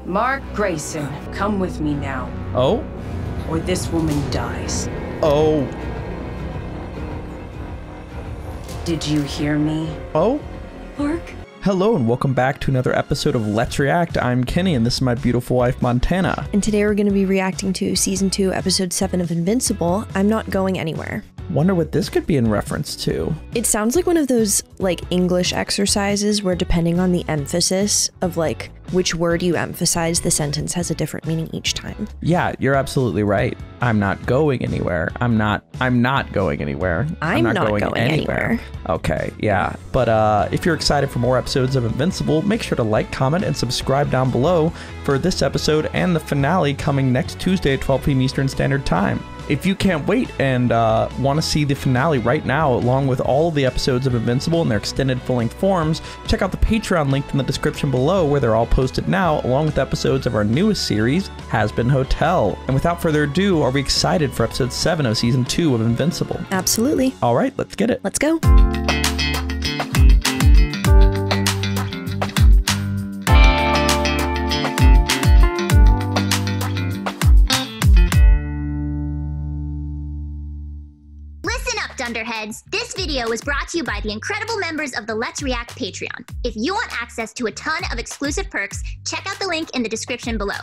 Mark Grayson, come with me now. Oh? Or this woman dies. Oh. Did you hear me? Oh? Mark? Hello and welcome back to another episode of Let's React. I'm Kenny and this is my beautiful wife, Montana. And today we're going to be reacting to Season 2, Episode 7 of Invincible, I'm Not Going Anywhere. Wonder what this could be in reference to. It sounds like one of those, like, English exercises where depending on the emphasis of, like, which word you emphasize, the sentence has a different meaning each time. Yeah, you're absolutely right. I'm not going anywhere. I'm not going anywhere. I'm not going anywhere. Okay, yeah. But if you're excited for more episodes of Invincible, make sure to like, comment, and subscribe down below for this episode and the finale coming next Tuesday at 12 p.m. Eastern Standard Time. If you can't wait and want to see the finale right now, along with all of the episodes of Invincible and their extended full-length forms, check out the Patreon link in the description below where they're all posted now, along with episodes of our newest series, Has Been Hotel. And without further ado, are we excited for episode 7 of season 2 of Invincible? Absolutely. All right, let's get it. Let's go. Dunderheads, this video was brought to you by the incredible members of the Let's React Patreon. If you want access to a ton of exclusive perks, check out the link in the description below.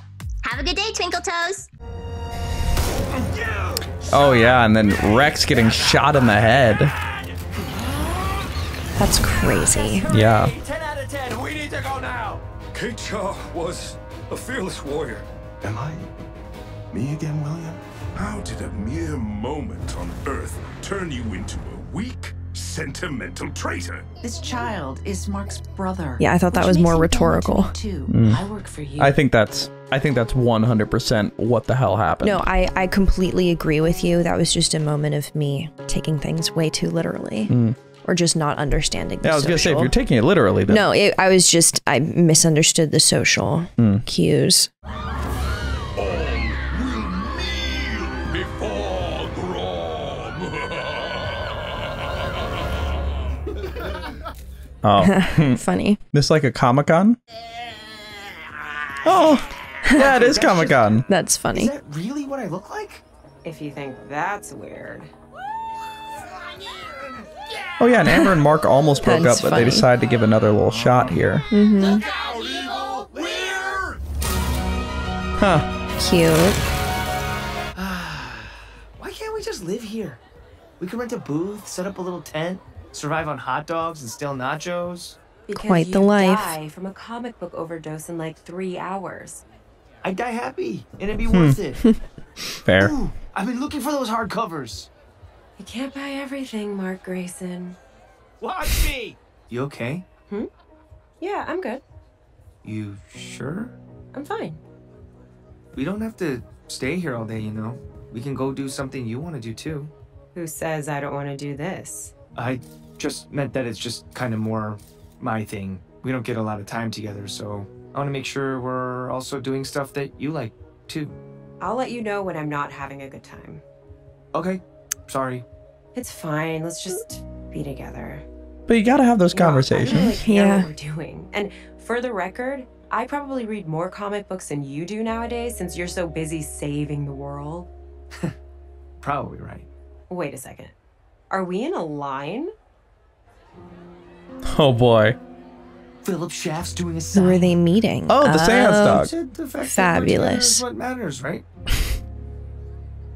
Have a good day, Twinkle Toes! Oh yeah, and then Rex getting shot in the head. That's crazy. Yeah. 10 out of 10, we need to go now! K-Cha was a fearless warrior. Am I me again, William? How did a mere moment on Earth turn you into a weak, sentimental traitor? This child is Mark's brother. Yeah, I thought that was more rhetorical. I work for you. I think that's 100% what the hell happened. No, I completely agree with you. That was just a moment of me taking things way too literally. Or just not understanding the Yeah, I was going to say, if social. you're taking it literally, then... No, I misunderstood the social cues. Oh. Funny. This like a Comic-Con? Oh, yeah, it is Comic-Con. That's funny. Is that really what I look like? If you think that's weird. Oh yeah, and Amber and Mark almost broke That's up, but funny. they decided to give another little shot here. Huh. Cute. Why can't we just live here? We could rent a booth, set up a little tent, survive on hot dogs and steal nachos. Because Quite the you life. die from a comic book overdose in like 3 hours. I'd die happy, and it'd be worth it. Fair. Ooh, I've been looking for those hardcovers. You can't buy everything, Mark Grayson. Watch me! You okay? Yeah, I'm good. You sure? I'm fine. We don't have to stay here all day, you know. We can go do something you want to do too. Who says I don't want to do this? I just meant that it's just kind of more my thing. We don't get a lot of time together, so I want to make sure we're also doing stuff that you like too. I'll let you know when I'm not having a good time. Okay, sorry. It's fine. Let's just be together. But you gotta have those I don't really conversations. care Yeah. what we're doing. And for the record, I probably read more comic books than you do nowadays since you're so busy saving the world. Probably right. Wait a second. Are we in a line? Oh boy. Philip Schaff's doing a Who sign. were they meeting? Oh, the seance dog. Said the fact that Fabulous. what matters, right?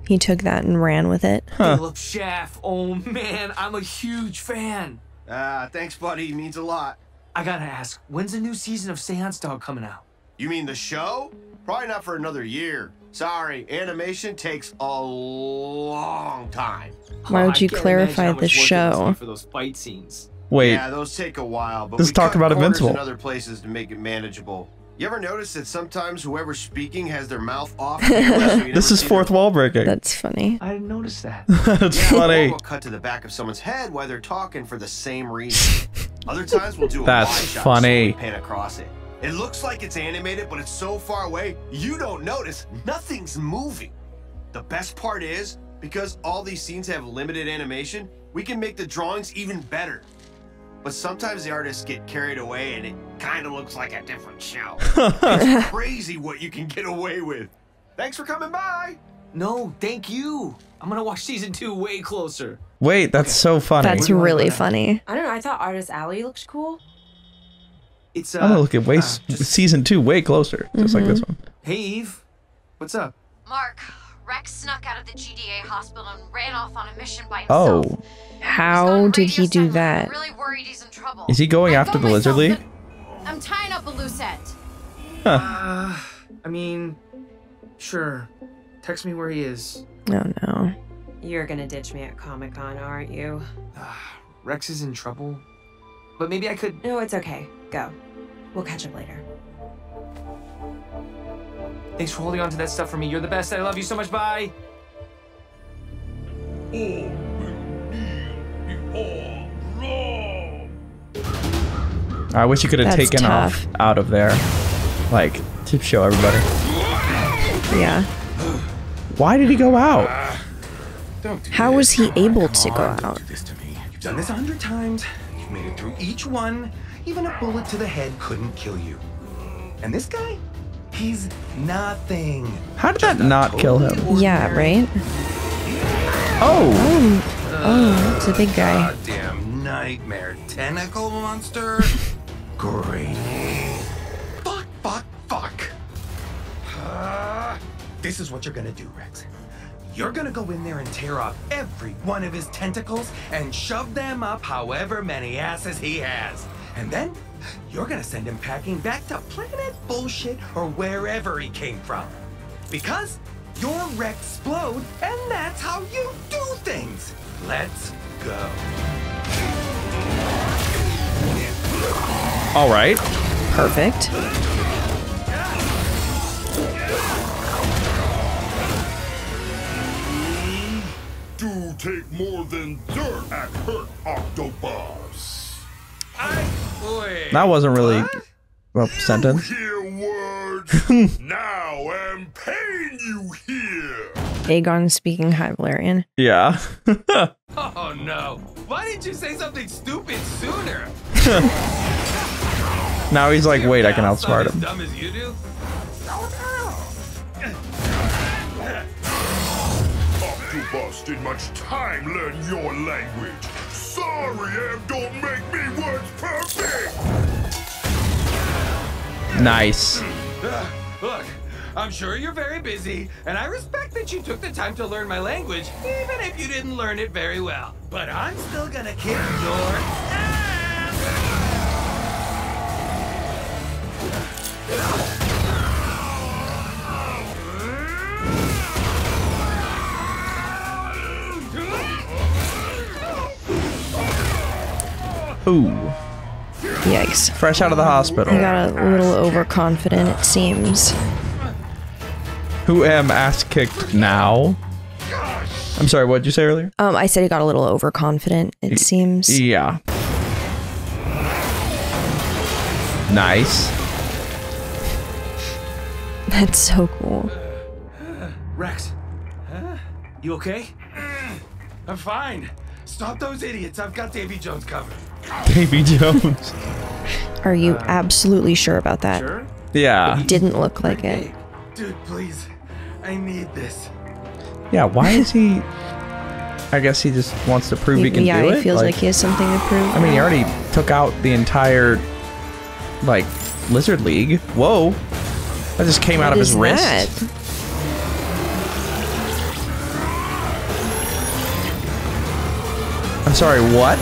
He took that and ran with it. Huh. Philip Schaff. Oh man, I'm a huge fan. Thanks, buddy. Means a lot. I gotta ask, when's the new season of Seance Dog coming out? You mean the show? Probably not for another year. Sorry, animation takes a long time. Why would I you can't clarify imagine how the much work it must show? be for those fight scenes. Wait, Yeah, those take a while, but Let's we talk cut about corners Invincible. in other places to make it manageable. You ever notice that sometimes whoever's speaking has their mouth off? this is fourth wall breaking. That's funny. I didn't notice that. That's Yeah, funny. We'll cut to the back of someone's head while they're talking for the same reason. Other times we'll do a That's wide shot funny. and pan across it. It looks like it's animated, but it's so far away, you don't notice. Nothing's moving. The best part is, because all these scenes have limited animation, we can make the drawings even better. but sometimes the artists get carried away and it kind of looks like a different show. It's crazy what you can get away with. Thanks for coming by. No, thank you. I'm gonna watch season 2 way closer. Wait, that's so funny. That's really funny. I don't know. I thought Artist Alley looked cool. It's I'm gonna look at season 2 way closer, just like this one. Hey, Eve. What's up? Mark, Rex snuck out of the GDA hospital and ran off on a mission by himself. Oh. How did he do that? I'm really worried he's in trouble. Is he going after the Lizard League? I'm tying up a loose end. I mean, sure. Text me where he is. Oh no. You're gonna ditch me at Comic-Con, aren't you? Rex is in trouble. But maybe I could... No, it's okay. Go. We'll catch up later. Thanks for holding on to that stuff for me. You're the best. I love you so much. Bye. I wish you could have taken off out of there, like, to show everybody. Yeah. Why did he go out? How was he able to go out? You've done this 100 times. You've made it through each one. Even a bullet to the head couldn't kill you. And this guy? He's nothing. How did that not kill him? Yeah, right? Oh! Oh, it's a big guy. Goddamn nightmare tentacle monster. Great. Fuck. This is what you're gonna do, Rex. You're gonna go in there and tear off every one of his tentacles and shove them up however many asses he has. And then you're gonna send him packing back to Planet Bullshit or wherever he came from. Because you're Rex-Splode, and that's how you do things. Let's go. All right. Perfect. Do take more than dirt at hurt Octobus. That wasn't really a sentence. Hear words. Now am pain you hear. Aegon speaking High Valerian. Yeah. Oh no. Why didn't you say something stupid sooner? Now he's like, wait, I can outsmart him. As dumb as you do? Octobus did much time learn your language. Sorry, Em, don't make me words perfect. Nice. Look, I'm sure you're very busy, and I respect that you took the time to learn my language, even if you didn't learn it very well. But I'm still gonna kick your ass! Ooh. Yikes. Fresh out of the hospital. He got a little overconfident, it seems. Who am ass kicked now? I'm sorry, what did you say earlier? I said he got a little overconfident, it seems. Yeah. Nice. That's so cool. Rex, you okay? I'm fine. Stop those idiots. I've got Davy Jones covered. Davy Jones. Are you absolutely sure about that? Sure. Yeah. Didn't look like it. Dude, please. I need this. Yeah, why is he... I guess he just wants to prove he can do it? Yeah, he feels like he has something to prove. I mean, he already took out the entire, like, Lizard League. Whoa. That just came out of his wrist. I'm sorry, what?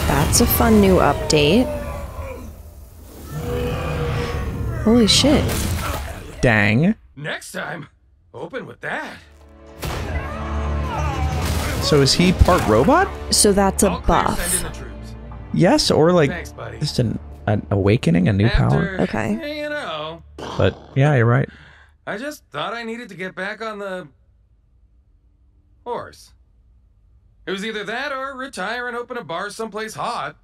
That's a fun new update. Holy shit. Dang. Next time, open with that. So is he part robot? So that's a All clear, buff. send in the troops. Yes, or like Thanks, buddy. just an awakening, a new power. Okay. You know, But yeah, you're right. I just thought I needed to get back on the horse. It was either that or retire and open a bar someplace hot.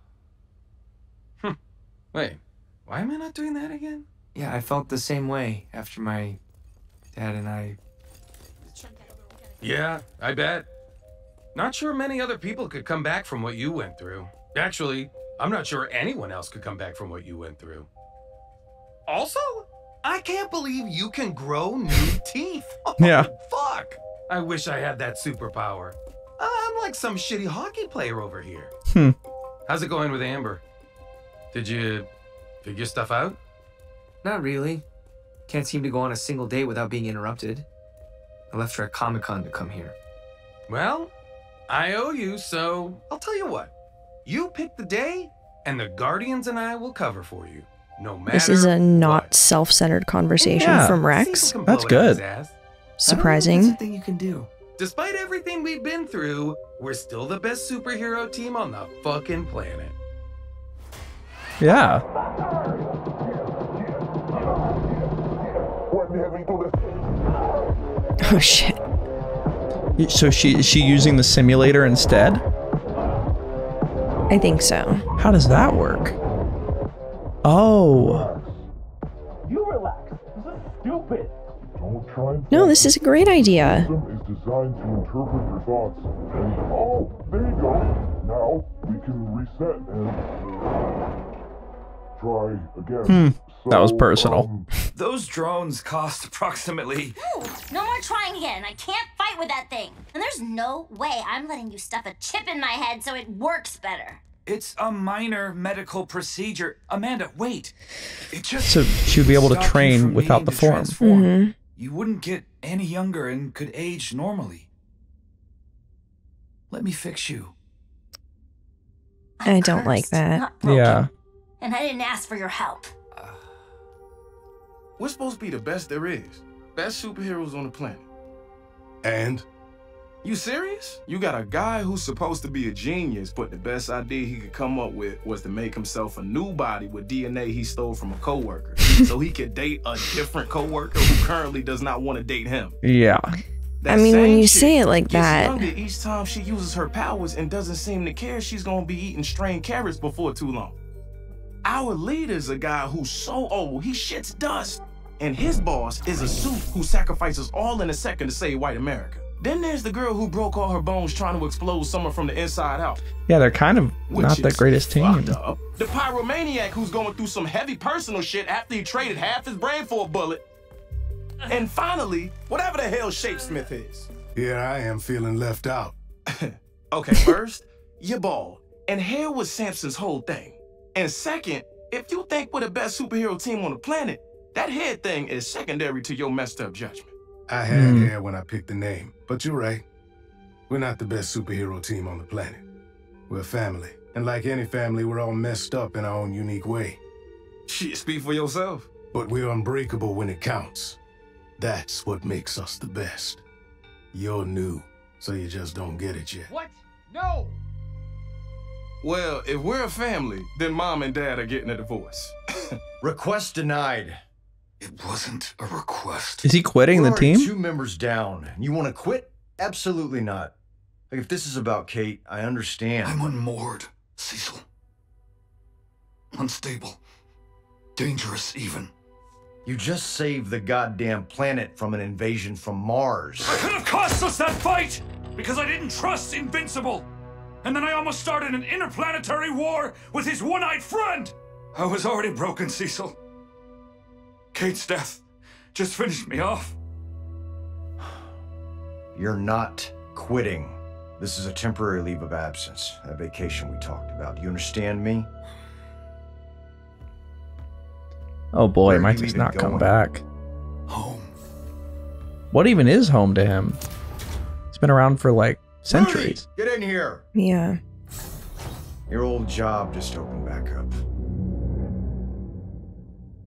Wait, why am I not doing that again? Yeah, I felt the same way after my dad and I... Yeah, I bet. Not sure many other people could come back from what you went through. Actually, I'm not sure anyone else could come back from what you went through. Also, I can't believe you can grow new teeth. Yeah. Fuck. I wish I had that superpower. I'm like some shitty hockey player over here. How's it going with Amber? Did you figure stuff out? Not really. Can't seem to go on a single date without being interrupted. I left her at Comic-Con to come here. Well, I owe you, so I'll tell you what. You pick the day, and the Guardians and I will cover for you. No matter This is a not what. self-centered conversation Yeah. from Rex. Cecil can That's blow it out his good. ass. Surprising. That's the thing you can do. Despite everything we've been through, we're still the best superhero team on the fucking planet. Yeah. Oh shit. So is she using the simulator instead? I think so. How does that work? Oh. You relax. This is stupid. Don't try and No, this is a great idea. system is designed to interpret your thoughts. And, oh, there you go. Now we can reset and try again. That was personal. Those drones cost approximately... No more trying again. I can't fight with that thing. And there's no way I'm letting you stuff a chip in my head so it works better. It's a minor medical procedure. Amanda, wait. It just... So she would be able to stop you train from without needing the to form. transform. You wouldn't get any younger and could age normally. Let me fix you. I don't like that. Not broken. Yeah. And I didn't ask for your help. We're supposed to be the best there is. Best superheroes on the planet. And? You serious? You got a guy who's supposed to be a genius, but the best idea he could come up with was to make himself a new body with DNA he stole from a coworker, so he could date a different coworker who currently does not want to date him. Yeah. That I mean, when same you chick say it like gets that... younger each time she uses her powers and doesn't seem to care she's gonna be eating strained carrots before too long. Our leader's a guy who's so old, he shits dust. And his boss is a suit who sacrifices all in a second to save white America. Then there's the girl who broke all her bones trying to explode someone from the inside out. Yeah, they're kind of Which not the is greatest team. fucked up. The pyromaniac who's going through some heavy personal shit after he traded half his brain for a bullet. And finally, whatever the hell Shapesmith is. Here I am feeling left out. Okay, first, you're bald. And hair was Samson's whole thing. And second, if you think we're the best superhero team on the planet, that head thing is secondary to your messed up judgment. I had hair when I picked the name, but you're right. We're not the best superhero team on the planet. We're a family. And like any family, we're all messed up in our own unique way. Shit, speak for yourself. But we're unbreakable when it counts. That's what makes us the best. You're new, so you just don't get it yet. What? No! Well, if we're a family, then mom and dad are getting a divorce. Request denied. It wasn't a request. Is he quitting We're the already team? 2 members down. You want to quit? Absolutely not. Like, if this is about Kate, I understand. I'm unmoored, Cecil. Unstable. Dangerous, even. You just saved the goddamn planet from an invasion from Mars. It could have cost us that fight! Because I didn't trust Invincible! And then I almost started an interplanetary war with his one-eyed friend! I was already broken, Cecil. Kate's death just finished me off. You're not quitting. This is a temporary leave of absence, that vacation we talked about. Do you understand me? Oh boy, Where are might you just even not come going? back. Home. What even is home to him? It's been around for like centuries. Rudy, get in here! Yeah. Your old job just opened back up.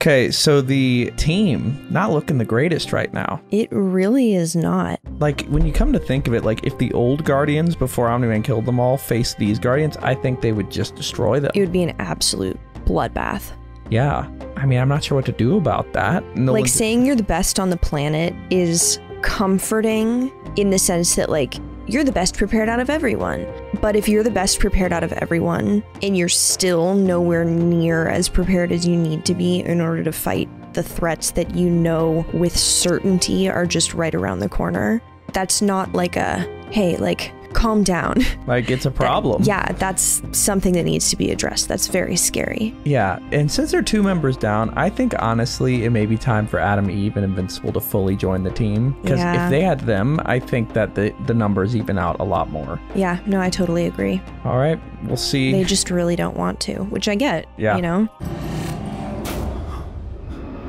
Okay, so the team not looking the greatest right now. It really is not. Like, when you come to think of it, like, if the old Guardians, before Omni-Man killed them all, faced these Guardians, I think they would just destroy them. It would be an absolute bloodbath. Yeah. I mean, I'm not sure what to do about that. Like, saying you're the best on the planet is comforting in the sense that, like, you're the best prepared out of everyone. But if you're the best prepared out of everyone and you're still nowhere near as prepared as you need to be in order to fight the threats that you know with certainty are just right around the corner, that's not like a, hey, like, calm down. Like, it's a problem. Yeah, that's something that needs to be addressed. That's very scary. Yeah, and since they're 2 members down, I think honestly it may be time for Adam, Eve, and Invincible to fully join the team. Because if they had them, I think that the numbers even out a lot more. Yeah, no, I totally agree. All right, we'll see. They just really don't want to, which I get, yeah. You know?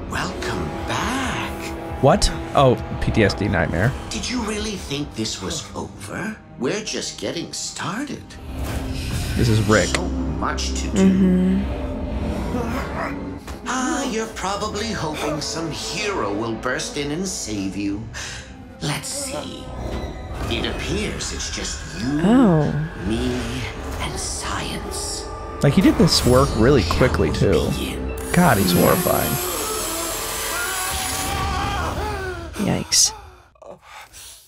Welcome back. What? Oh, PTSD nightmare. Did you really think this was over? We're just getting started. This is Rick. So much to do. You're probably hoping some hero will burst in and save you. Let's see. It appears it's just you, me, and science. Like, he did this work really quickly, too. God, he's horrifying. Yikes.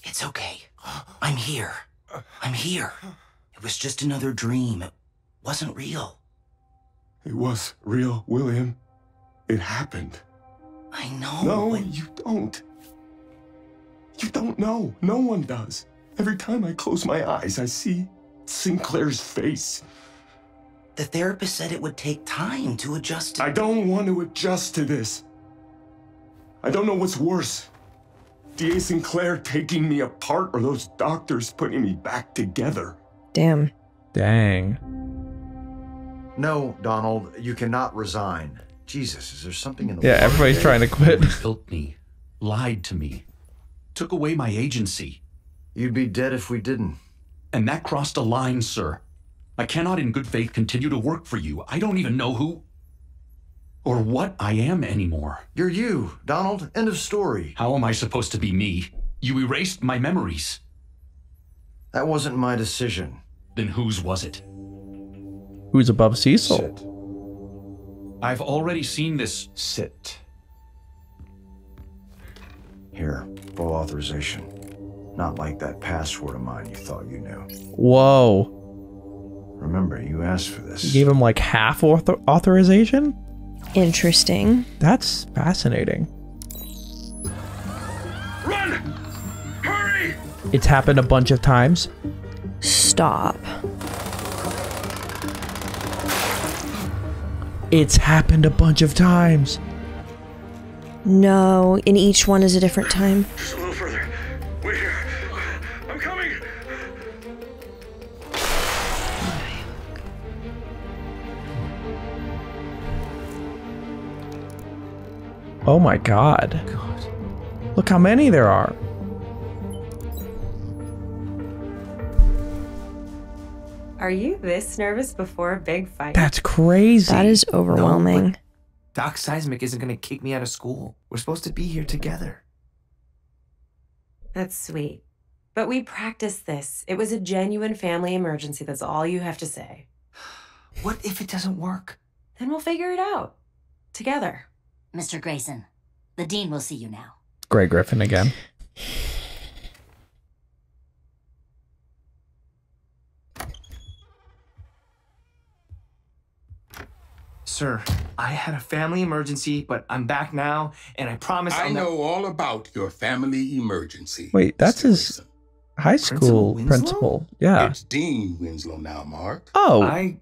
It's okay. I'm here. I'm here. It was just another dream. It wasn't real. It was real, William. It happened. I know. No, you don't. You don't know. No one does. Every time I close my eyes, I see Sinclair's face. The therapist said it would take time to adjust to— I don't want to adjust to this. I don't know what's worse. D.A. Sinclair taking me apart or those doctors putting me back together. Damn. Dang. No, Donald, you cannot resign. Jesus, is there something in the Yeah, everybody's trying to quit. Built me, lied to me, took away my agency. You'd be dead if we didn't. And that crossed a line, sir. I cannot in good faith continue to work for you. I don't even know who or what I am anymore. You're you, Donald. End of story. How am I supposed to be me? You erased my memories. That wasn't my decision. Then whose was it? Who's above Cecil? Sit. I've already seen this. Sit. Here, full authorization. Not like that password of mine you thought you knew. Whoa. Remember, you asked for this. You gave him like half authorization? Interesting. That's fascinating. Run! Hurry! It's happened a bunch of times. Stop. It's happened a bunch of times. No, and each one is a different time. Just a little further. Wait here. I'm coming. Oh my God. Look how many there are. Are you this nervous before a big fight? That's crazy. That is overwhelming. No, Doc Seismic isn't going to kick me out of school. We're supposed to be here together. That's sweet. But we practiced this. It was a genuine family emergency. That's all you have to say. What if it doesn't work? Then we'll figure it out. Together. Mr. Grayson, the dean will see you now. Grey Griffin again. Sir, I had a family emergency, but I'm back now, and I promise I know all about your family emergency. Wait, that's his high school principal. Yeah. It's Dean Winslow now, Mark. Oh. I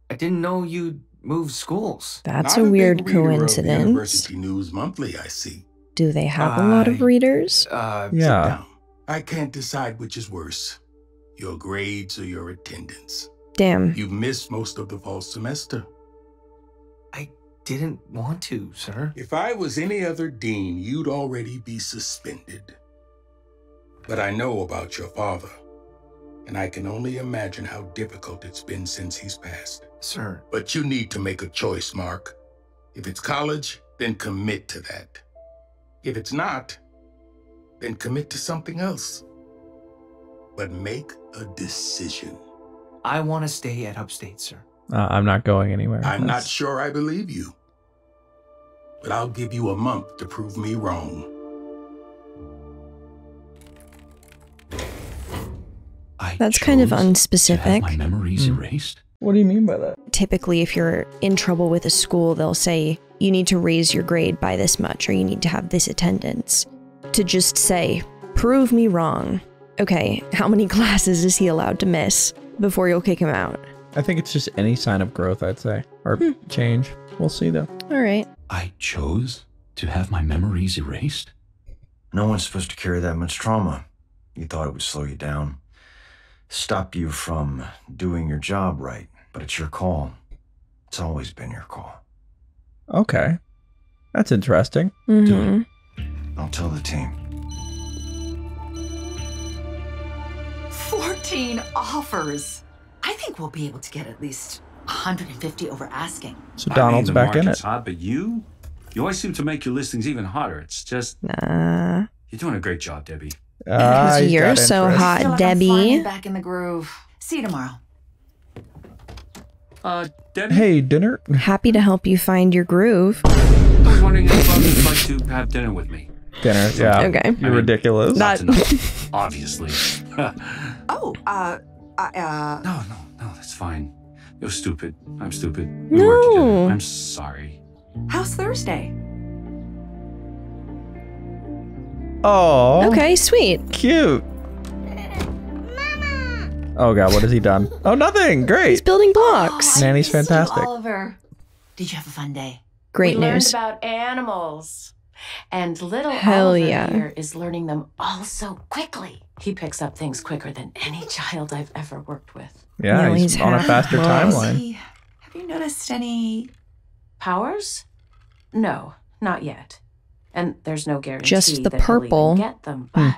didn't know you'd moved schools. That's Not a weird big reader of coincidence. University News Monthly, I see. Do they have a lot of readers? Sit down. I can't decide which is worse, your grades or your attendance. Damn. You've missed most of the fall semester. Didn't want to, sir. If I was any other dean, you'd already be suspended. But I know about your father, and I can only imagine how difficult it's been since he's passed. Sir. But you need to make a choice, Mark. If it's college, then commit to that. If it's not, then commit to something else. But make a decision. I want to stay at Upstate, sir. I'm not going anywhere. I'm not sure I believe you. But I'll give you a month to prove me wrong. That's kind of unspecific. My memories erased. What do you mean by that? Typically, if you're in trouble with a school, they'll say, you need to raise your grade by this much, or you need to have this attendance. To just say, prove me wrong. Okay, how many classes is he allowed to miss before you'll kick him out? I think it's just any sign of growth, I'd say. Or change. We'll see, though. All right. I chose to have my memories erased? No one's supposed to carry that much trauma. You thought it would slow you down, stop you from doing your job right, but it's your call. It's always been your call. Okay. That's interesting. Do it. I'll tell the team. 14 offers. I think we'll be able to get at least 150 over asking. So Donald's back in it. Hot, but you always seem to make your listings even hotter. It's just... Nah. You're doing a great job, Debbie. You're so hot, Feel like Debbie. I'm finally back in the groove. See you tomorrow. Debbie? Hey, dinner? Happy to help you find your groove. I was wondering if you'd like to have dinner with me. Dinner, yeah. Okay. You're ridiculous. Not... Obviously. Oh, No, that's fine. You're stupid. I'm stupid. No. We work together. I'm sorry. how's Thursday? Oh. Okay, sweet. Cute. Oh god, what has he done? Oh, nothing. Great. He's building blocks. Nanny's fantastic. Oliver, did you have a fun day? Great we news. learned about animals. And little Hell Oliver yeah. here is learning them all so quickly. He picks up things quicker than any child I've ever worked with. Yeah, No, he's on a faster timeline. Have you noticed any powers? No, not yet. And there's no guarantee Just the that he'll even purple. get them. But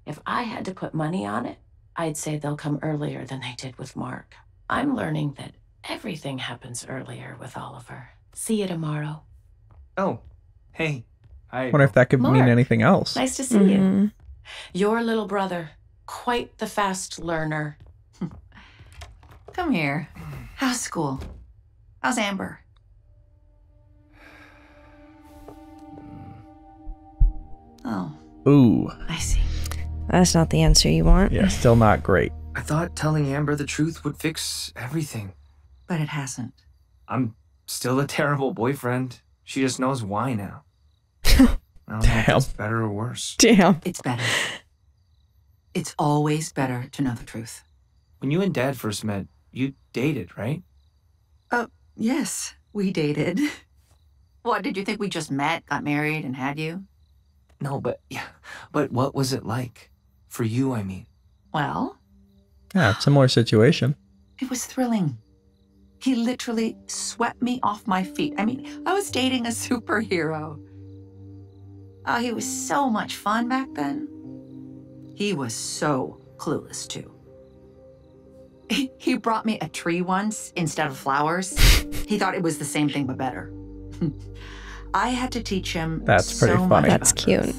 if I had to put money on it, I'd say they'll come earlier than they did with Mark. I'm learning that everything happens earlier with Oliver. See you tomorrow. Oh, hey. I wonder if that could mean Mark, anything else. Nice to see you. Your little brother, quite the fast learner. Come here. How's school? How's Amber? Oh, Ooh. I see. That's not the answer you want. Yeah, still not great. I thought telling Amber the truth would fix everything. But it hasn't. I'm still a terrible boyfriend. She just knows why now. I don't know if it's better or worse. Damn. It's better. It's always better to know the truth. When you and Dad first met, you dated, right? Yes, we dated. What, did you think we just met, got married, and had you? No, but what was it like? For you, I mean. Well, Yeah, similar situation. it was thrilling. He literally swept me off my feet. I mean, I was dating a superhero. Oh, he was so much fun back then. He was so clueless, too. He brought me a tree once instead of flowers. He thought it was the same thing, but better. I had to teach him That's pretty so funny. much That's about cute. growth.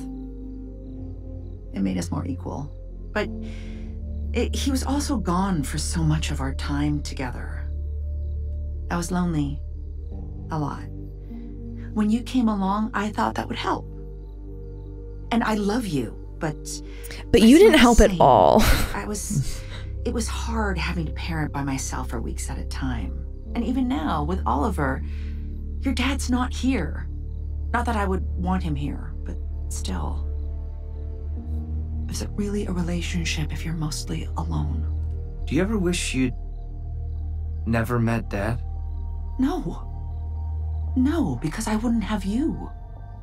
It made us more equal. But he was also gone for so much of our time together. I was lonely. A lot. When you came along, I thought that would help. And I love you, but you it's didn't not help the at same. all. It was hard having to parent by myself for weeks at a time. And even now, with Oliver, your dad's not here. Not that I would want him here, but still. Is it really a relationship if you're mostly alone? Do you ever wish you'd never met Dad? No. No, because I wouldn't have you.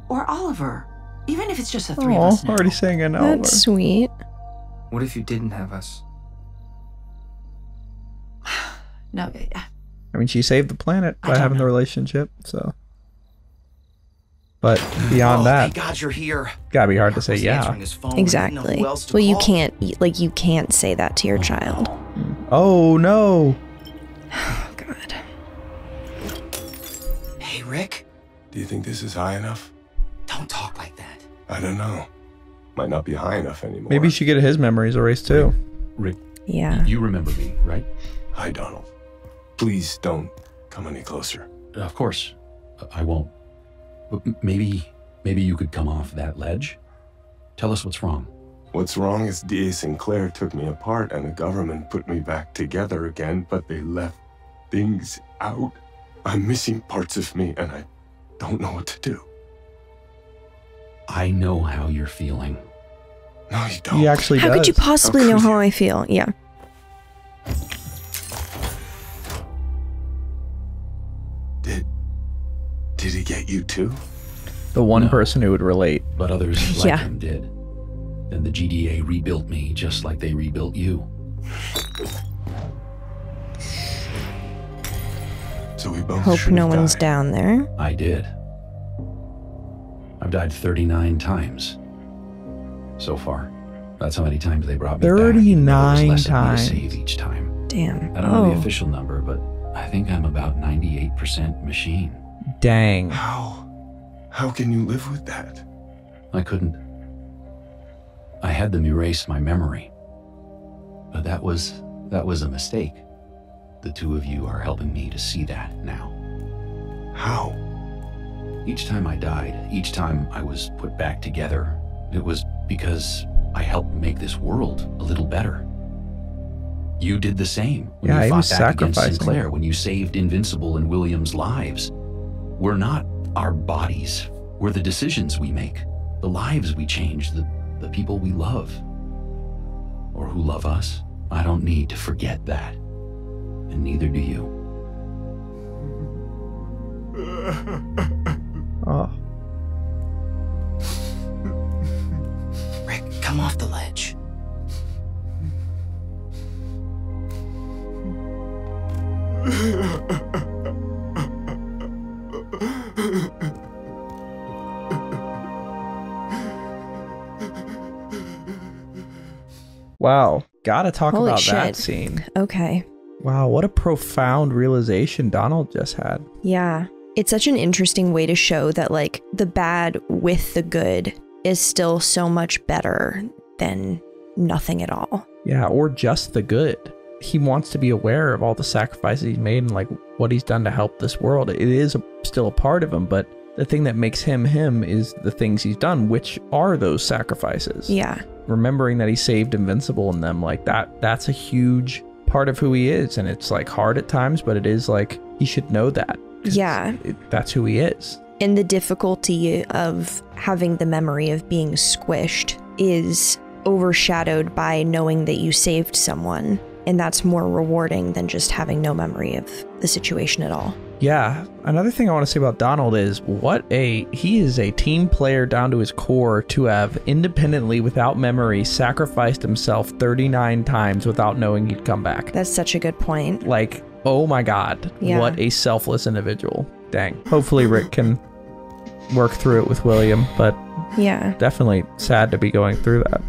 Or Oliver. Even if it's just the three of Oh, us now. already saying an That's sweet. What if you didn't have us? No, I mean, she saved the planet by having the relationship, so. But beyond that, Thank God you're here. gotta be hard to say yeah. answering his phone. Exactly. Who else to Well, you call? can't, you can't say that to your child. Oh, no. God. Hey, Rick. Do you think this is high enough? Don't talk like that. I don't know. Might not be high enough anymore. Maybe you should get his memories erased too. Rick, Yeah. you remember me, right? Hi, Donald. Please don't come any closer. Of course, I won't. But maybe you could come off that ledge? Tell us what's wrong. What's wrong is D.A. Sinclair took me apart and the government put me back together again, but they left things out. I'm missing parts of me and I don't know what to do. I know how you're feeling. No, you don't. He actually How does. could you possibly know how I feel? Yeah. Did he get you too? The one person who would relate. But others like Yeah. him did. Then the GDA rebuilt me just like they rebuilt you. So we both Hope should no have one's died. down there. I did. I've died 39 times so far. That's how many times they brought me back. 39 Less of me to times. save each time. Damn. I don't know the official number, but I think I'm about 98% machine. Dang. How can you live with that? I couldn't. I had them erase my memory. But that was a mistake. The two of you are helping me to see that now. How? Each time I died, each time I was put back together, it was because I helped make this world a little better. You did the same when Yeah, you he fought was back against sacrificing. Sinclair, when you saved Invincible and William's lives. We're not our bodies. We're the decisions we make, the lives we change, the people we love. Or who love us. I don't need to forget that. And neither do you. Oh. Rick, come off the ledge. Wow. Gotta talk Holy about shit. that scene. Okay. Wow, what a profound realization Donald just had. Yeah. It's such an interesting way to show that, like, the bad with the good is still so much better than nothing at all. Yeah, or just the good. He wants to be aware of all the sacrifices he's made and like what he's done to help this world. It is still a part of him, but the thing that makes him him is the things he's done, which are those sacrifices. Yeah. Remembering that he saved Invincible and them, like that's a huge part of who he is. And it's like hard at times, but it is like he should know that. Yeah. That's who he is. And the difficulty of having the memory of being squished is overshadowed by knowing that you saved someone. And that's more rewarding than just having no memory of the situation at all. Yeah. Another thing I want to say about Donald is he is a team player down to his core to have independently, without memory, sacrificed himself 39 times without knowing he'd come back. That's such a good point. Like, oh my God, Yeah. what a selfless individual. Dang. Hopefully Rick can work through it with William, but yeah, definitely sad to be going through that.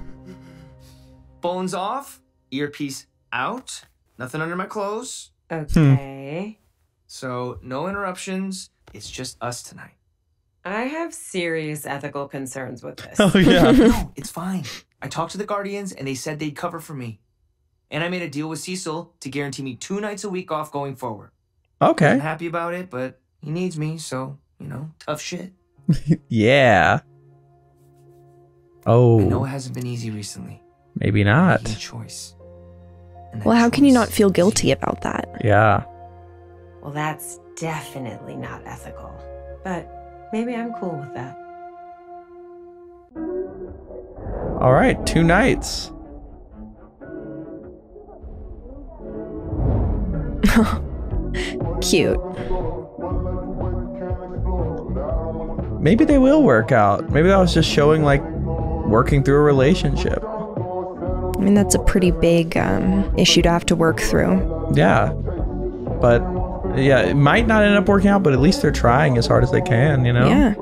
Phones off, earpiece out, nothing under my clothes. Okay. So, no interruptions. It's just us tonight. I have serious ethical concerns with this. Oh, yeah. No, it's fine. I talked to the Guardians and they said they'd cover for me. And I made a deal with Cecil to guarantee me 2 nights a week off going forward. Okay. I'm happy about it, but he needs me, so, tough shit. Yeah. Oh. I know it hasn't been easy recently. Maybe not. Making a choice. Well, how can you not feel guilty about that? Yeah. Well, that's definitely not ethical. But maybe I'm cool with that. All right, 2 nights. Cute. Maybe they will work out. Maybe that was just showing like working through a relationship. I mean, that's a pretty big issue to have to work through. Yeah. But yeah, it might not end up working out, but at least they're trying as hard as they can, Yeah.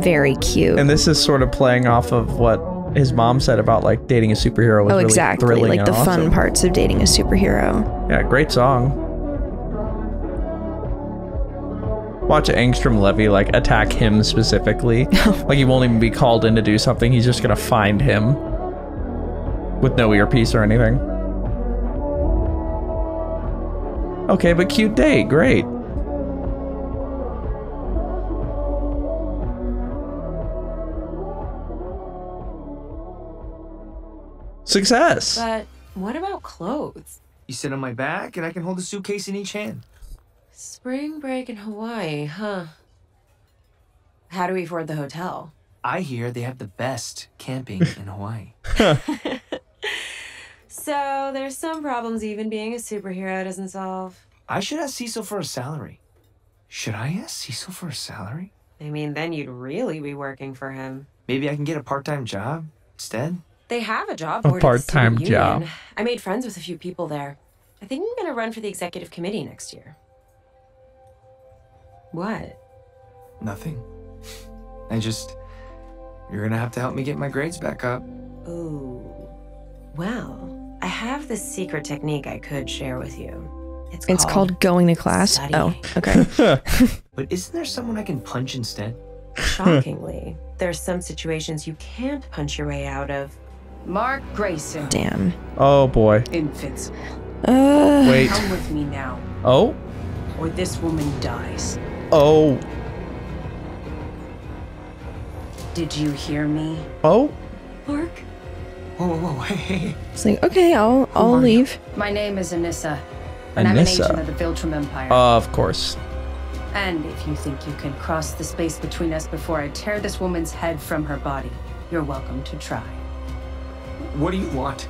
Very cute. And this is sort of playing off of what his mom said about like dating a superhero was really exactly. thrilling Like and the awesome. fun parts of dating a superhero. Yeah, great song. Watch Angstrom Levy like attack him specifically. Like he won't even be called in to do something. He's just gonna find him with no earpiece or anything. Okay, but cute date, great. Success. But what about clothes? You sit on my back and I can hold a suitcase in each hand. Spring break in Hawaii, huh? How do we afford the hotel? I hear they have the best camping in Hawaii. So there's some problems even being a superhero doesn't solve. I should ask Cecil for a salary. Should I ask Cecil for a salary? I mean, then you'd really be working for him. Maybe I can get a part-time job instead? They have a job A board at the part-time student job. union. I made friends with a few people there. I think I'm gonna run for the executive committee next year. What? Nothing. You're gonna have to help me get my grades back up. Ooh. Well, I have this secret technique I could share with you. It's called going to class. study. Oh, okay. But isn't there someone I can punch instead? Shockingly, there's some situations you can't punch your way out of. Mark Grayson. Damn. Oh boy. Invincible. Wait. Come with me now, Oh. or this woman dies. Oh. Did you hear me? Oh. Mark? Whoa, hey. It's like, okay, I'll leave. My name is Anissa, and I'm an Anissa. agent of the Viltrum Empire. Of course. And if you think you can cross the space between us before I tear this woman's head from her body, you're welcome to try. What do you want?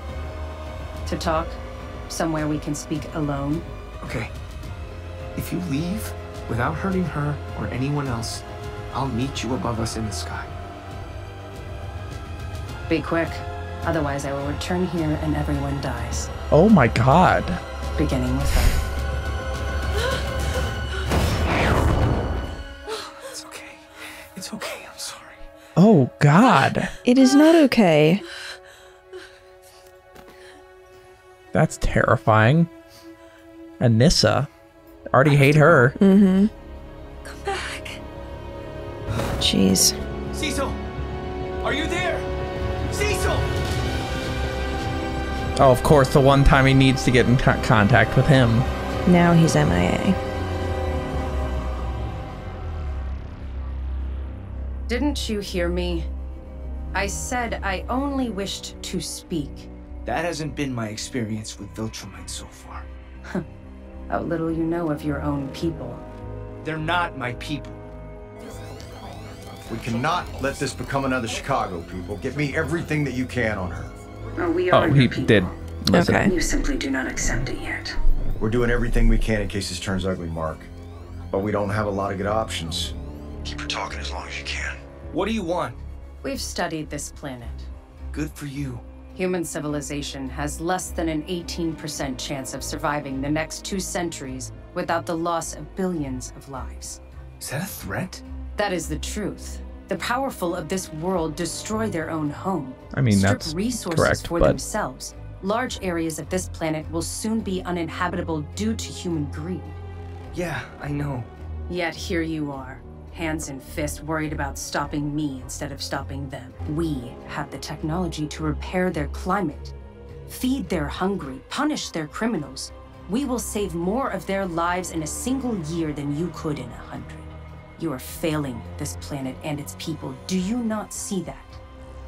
To talk? Somewhere we can speak alone? Okay. If you leave without hurting her or anyone else, I'll meet you above us in the sky. Be quick. Otherwise, I will return here and everyone dies. Oh my god. Beginning with her. It's okay, I'm sorry. Oh god. It is not okay. That's terrifying. Anissa. Already hate her. Mm-hmm. Jeez. Cecil! Are you there? Cecil! Oh, of course, the one time he needs to get in contact with him. Now he's MIA. Didn't you hear me? I said I only wished to speak. That hasn't been my experience with Viltrumite so far. How little you know of your own people. They're not my people. We cannot let this become another Chicago, people. Get me everything that you can on her. Oh, we Oh, are he your people. did. Listen. Okay. You simply do not accept it yet. We're doing everything we can in case this turns ugly, Mark. But we don't have a lot of good options. Keep her talking as long as you can. What do you want? We've studied this planet. Good for you. Human civilization has less than an 18% chance of surviving the next 2 centuries without the loss of billions of lives. Is that a threat? That is the truth. The powerful of this world destroy their own home. I mean, strip that's resources correct, for but themselves. Large areas of this planet will soon be uninhabitable due to human greed. Yeah, I know. Yet here you are, hands and fists worried about stopping me instead of stopping them. We have the technology to repair their climate, feed their hungry, punish their criminals. We will save more of their lives in a single year than you could in 100. You are failing this planet and its people. Do you not see that?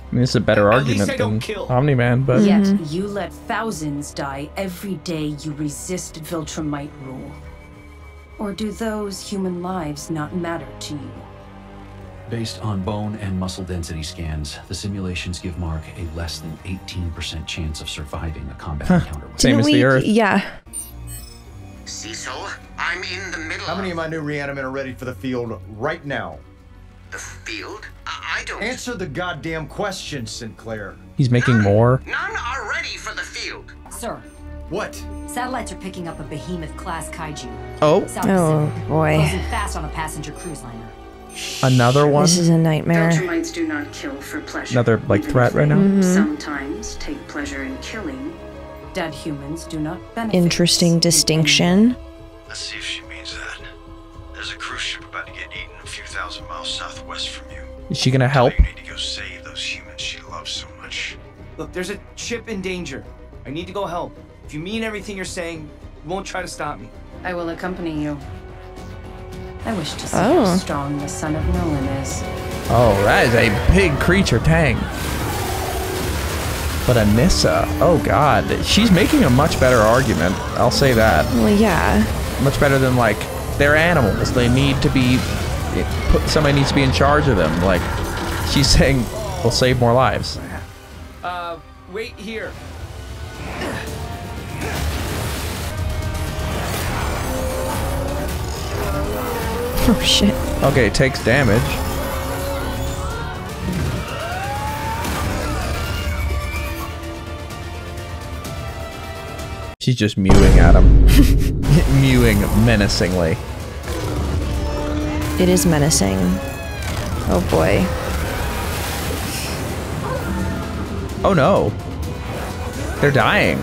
I mean, it's a better At least argument I don't than kill. Omni-Man, but Yet you let thousands die every day you resist Viltrumite rule. Or do those human lives not matter to you? Based on bone and muscle density scans, the simulations give Mark a less than 18% chance of surviving a combat encounter with Same as the Earth. Yeah. Cecil, I'm in the middle. How many of my new reanimen are ready for the field right now? The field? I don't. Answer the goddamn question, Sinclair. he's making more. None are ready for the field. Sir, What? satellites are picking up a behemoth-class kaiju. Oh. South Oh, Pacific, boy. closing fast on a passenger cruise liner. Another one? This is a nightmare. Viltrumites do not kill for pleasure. Another, like, even threat if right they now? Sometimes take pleasure in killing. Dead humans do not benefit. Interesting distinction. Let's see if she means that. There's a cruise ship about to get eaten a few thousand miles southwest from you. Is she gonna help? You need to go save those humans she loves so much. Look, there's a ship in danger. I need to go help. If you mean everything you're saying, you won't try to stop me. I will accompany you. I wish to see Oh. how strong the son of Nolan is. Oh, that is a big creature tang. But Anissa, oh god, she's making a much better argument. I'll say that. Well, yeah. Much better than, like, they're animals. They need to be somebody needs to be in charge of them. Like, she's saying, we'll save more lives. Wait here. Oh shit. Okay, it takes damage. She's just mewing at him. Mewing menacingly. It is menacing. Oh boy. Oh no. They're dying.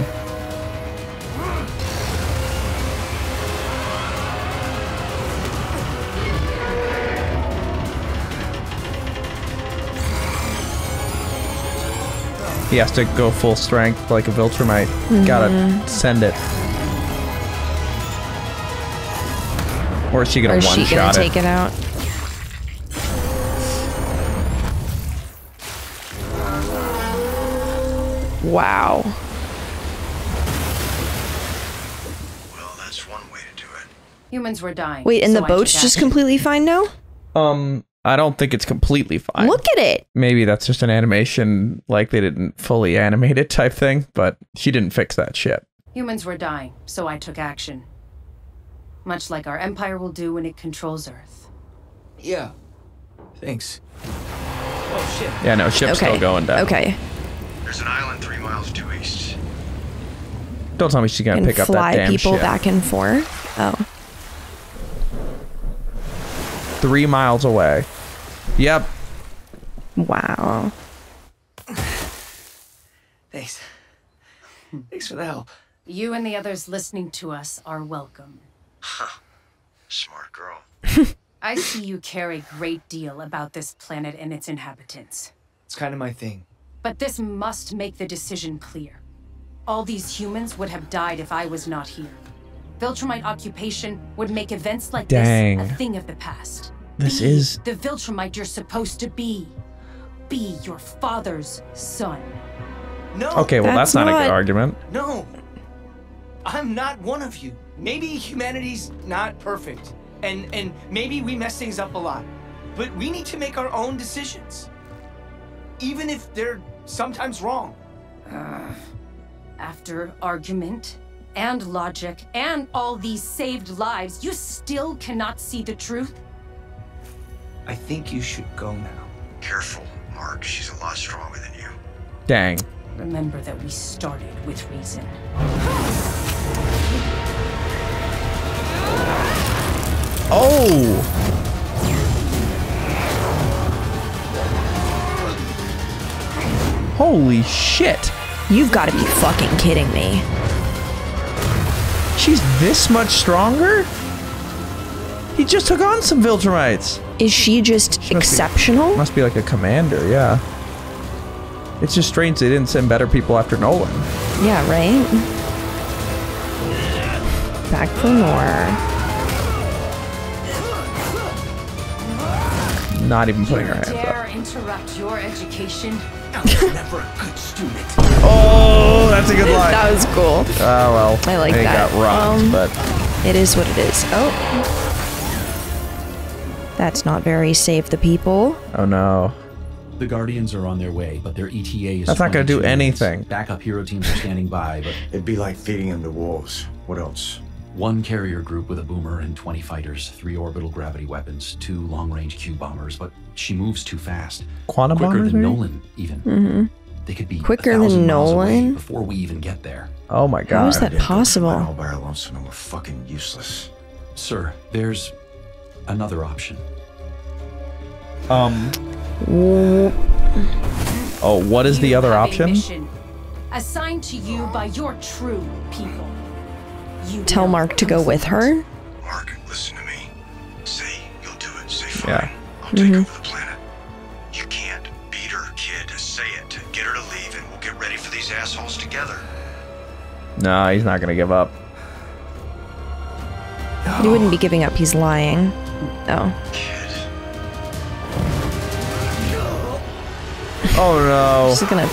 He has to go full strength like a Viltrumite. Gotta send it. Or is she gonna one-shot it? Or is she gonna take it out? Wow. Well, that's one way to do it. Humans were dying. Wait, and so the boat's just completely fine now? I don't think it's completely fine. Look at it. Maybe that's just an animation, like they didn't fully animate it type thing, but she didn't fix that shit. Humans were dying, so I took action. Much like our empire will do when it controls Earth. Yeah. Thanks. Oh shit. Yeah, no, ship's still going down. Okay. There's an island 3 miles due east. Don't tell me she's gonna And pick up that damn fly people ship. back and forth. Oh. 3 miles away. Yep. Wow. Thanks. Thanks for the help. You and the others listening to us are welcome. Huh. Smart girl. I see you care a great deal about this planet and its inhabitants. It's kind of my thing. But this must make the decision clear. All these humans would have died if I was not here. Viltrumite occupation would make events like this a thing of the past. This is the Viltrumite you're supposed to be. Be your father's son. No. Okay, well that's not a good argument. No. I'm not one of you. Maybe humanity's not perfect. And maybe we mess things up a lot. But we need to make our own decisions. Even if they're sometimes wrong. After argument and logic and all these saved lives, you still cannot see the truth? I think you should go now. Careful, Mark. She's a lot stronger than you. Dang. Remember that we started with reason. Oh! Holy shit! You've got to be fucking kidding me. She's this much stronger? He just took on some Viltrumites. Is she just exceptional? Must be like a commander, yeah. It's just strange they didn't send better people after Nolan. Yeah, right? Back for more. Not even putting her hands up. Dare interrupt your education? I was never a good student. Oh, that's a good line. That was cool. Oh, well. I like they that. Got robbed, but it is what it is. Oh. That's not very save the people. Oh, no. The Guardians are on their way, but their ETA is That's not going to do anything. Backup hero teams are standing by, but... It'd be like feeding them to wolves. What else? 1 carrier group with a boomer and 20 fighters, 3 orbital gravity weapons, 2 long-range Q bombers, but she moves too fast. Quantum Quicker bombers, than maybe? Nolan, even. Mm-hmm. They could be quicker 1,000 than miles away Nolan before we even get there. Oh my god. How is that possible? All by our lonesome and we're fucking useless. Sir, there's another option. Oh, what is the other option? Mission assigned to you by your true people. You tell Mark to go with her? Mark, listen to me. Say you'll do it. Say fine. Yeah. I'll take over the planet. You can't beat her, kid. Say it. Get her to leave and we'll get ready for these assholes together. No, he's not going to give up. He wouldn't be giving up. He's lying. Oh. Oh no. She's gonna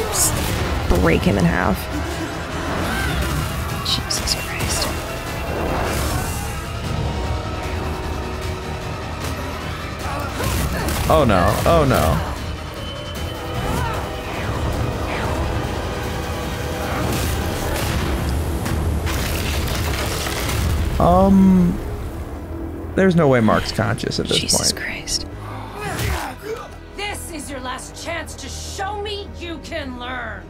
break him in half. Jesus Christ. Oh no. Oh no. There's no way Mark's conscious at this point. Jesus Christ. This is your last chance to show me you can learn.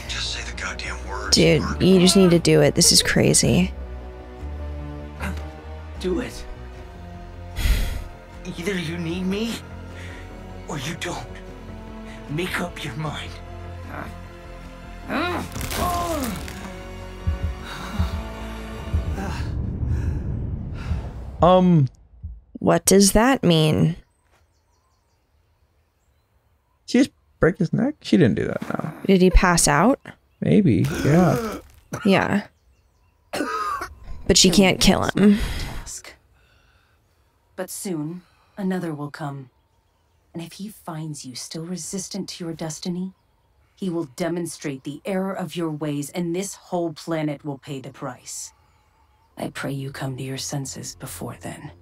Just say the goddamn words. Dude, you just need to do it. This is crazy. Do it. Either you need me, or you don't. Make up your mind. What does that mean? She just break his neck? She didn't do that, no. Did he pass out? Maybe, yeah. Yeah. But she can't kill him. But soon, another will come. And if he finds you still resistant to your destiny, he will demonstrate the error of your ways, and this whole planet will pay the price. I pray you come to your senses before then.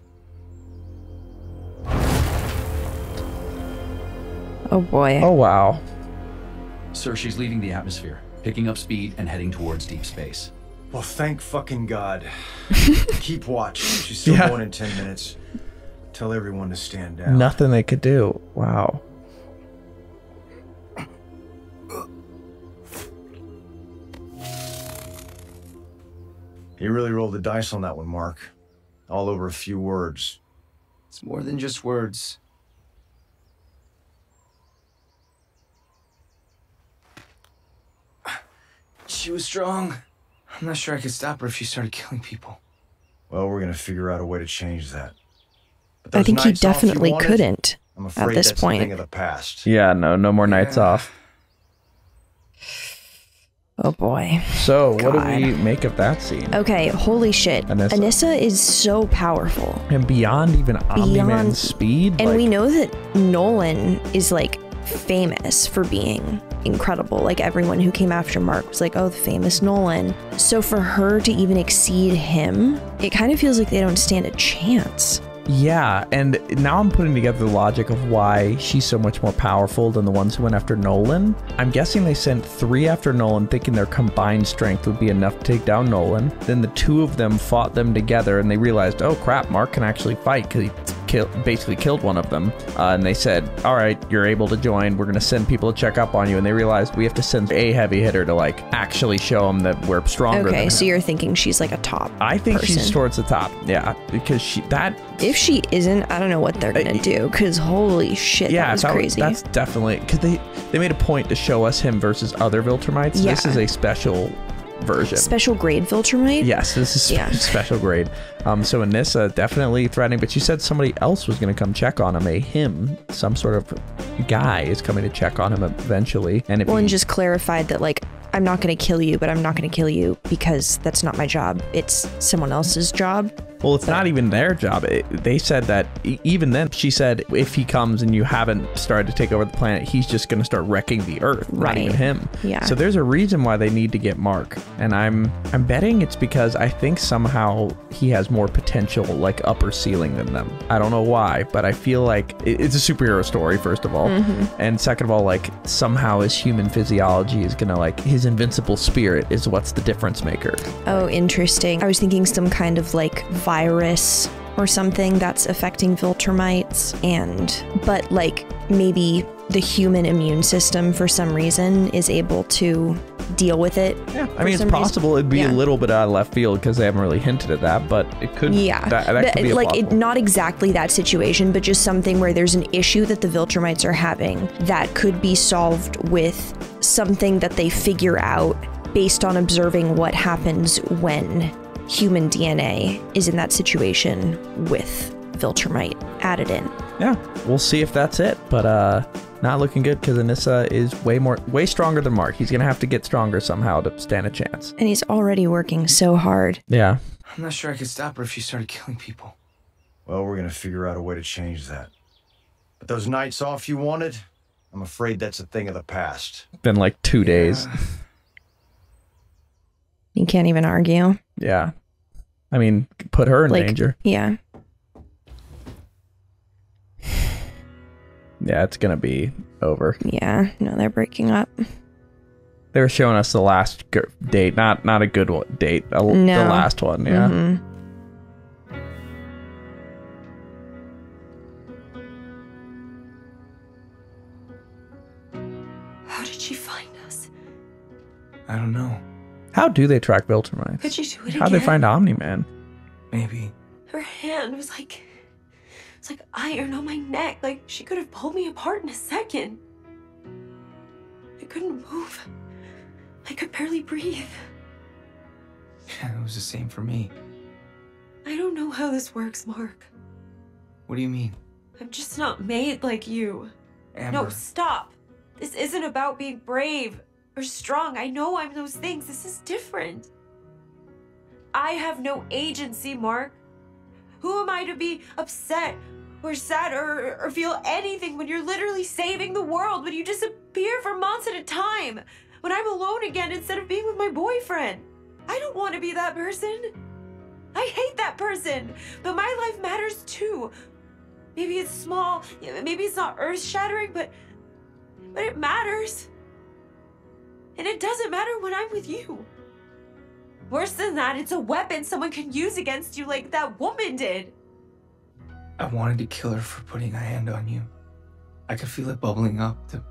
Oh boy. Oh wow. Sir, she's leaving the atmosphere, picking up speed and heading towards deep space. Well, thank fucking God. Keep watch. She's still going in 10 minutes. Tell everyone to stand down. Nothing they could do. Wow. You really rolled the dice on that one, Mark. All over a few words. It's more than just words. She was strong. I'm not sure I could stop her if she started killing people. Well, we're gonna figure out a way to change that. But I those think he nights off you definitely wanted, couldn't I'm afraid at this that's point. a thing of the past. Yeah, no more nights off. Oh boy. So, what do we make of that scene? Okay, holy shit. Anissa is so powerful. And beyond even Omni-Man's speed? And like, we know that Nolan is like famous for being incredible. Like everyone who came after Mark was like, oh, the famous Nolan. So for her to even exceed him, it kind of feels like they don't stand a chance. Yeah, and now I'm putting together the logic of why she's so much more powerful than the ones who went after Nolan. I'm guessing they sent 3 after Nolan thinking their combined strength would be enough to take down Nolan. Then the 2 of them fought them together and they realized, oh crap, Mark can actually fight because he basically killed one of them. And they said, all right, you're able to join. We're going to send people to check up on you. And they realized we have to send a heavy hitter to like actually show them that we're stronger than Okay, him. so you're thinking she's like a top I think person. she's towards the top. Yeah, because if she isn't, I don't know what they're gonna do, because holy shit, that was crazy. That's definitely, because they made a point to show us him versus other Viltrumites. Yeah. This is a special version. Special grade Viltrumite? Yes, this is special grade. So Anissa definitely threatening, but she said somebody else was going to come check on him. Some sort of guy is coming to check on him eventually. And and just clarified that like, I'm not going to kill you, but I'm not going to kill you because that's not my job. It's someone else's job. Well, it's not even their job. They said that even then, she said, if he comes and you haven't started to take over the planet, he's just going to start wrecking the Earth, not even him. Yeah. So there's a reason why they need to get Mark. And I'm betting it's because I think somehow he has more potential, like upper ceiling than them. I don't know why, but I feel like it's a superhero story, first of all. And second of all, like somehow his human physiology is going to like, his invincible spirit is what's the difference maker. Oh, interesting. I was thinking some kind of like virus or something that's affecting Viltrumites, but like maybe the human immune system for some reason is able to deal with it. Yeah, I mean, it's possible it'd be a little bit out of left field because they haven't really hinted at that, but it could. Yeah, that could be like not exactly that situation, but just something where there's an issue that the Viltrumites are having that could be solved with something that they figure out based on observing what happens when human DNA is in that situation with Viltrumite added in. Yeah, we'll see if that's it, but not looking good because Anissa is way stronger than Mark. He's gonna have to get stronger somehow to stand a chance. And he's already working so hard. Yeah. I'm not sure I could stop her if she started killing people. Well, we're gonna figure out a way to change that. But those nights off you wanted, I'm afraid that's a thing of the past. Been like 2 days. You can't even argue. Yeah. I mean, put her in danger. Yeah. Yeah, it's gonna be over. Yeah, no, they're breaking up. They were showing us the last date, not a good date. The last one, yeah. Mm-hmm. How did she find us? I don't know. How do they track Viltrumite? Could she do it How'd they again? find Omni-Man? Maybe. Her hand was like, it's like iron on my neck. Like she could have pulled me apart in a second. I couldn't move. I could barely breathe. Yeah, it was the same for me. I don't know how this works, Mark. What do you mean? I'm just not made like you. Amber. No, stop. This isn't about being brave or strong. I know I'm those things. This is different. I have no agency, Mark. Who am I to be upset or sad or feel anything when you're literally saving the world, when you disappear for months at a time, when I'm alone again instead of being with my boyfriend? I don't want to be that person. I hate that person, but my life matters too. Maybe it's small, maybe it's not earth-shattering, but it matters. And it doesn't matter when I'm with you. Worse than that, it's a weapon someone can use against you like that woman did. I wanted to kill her for putting a hand on you. I could feel it bubbling up, the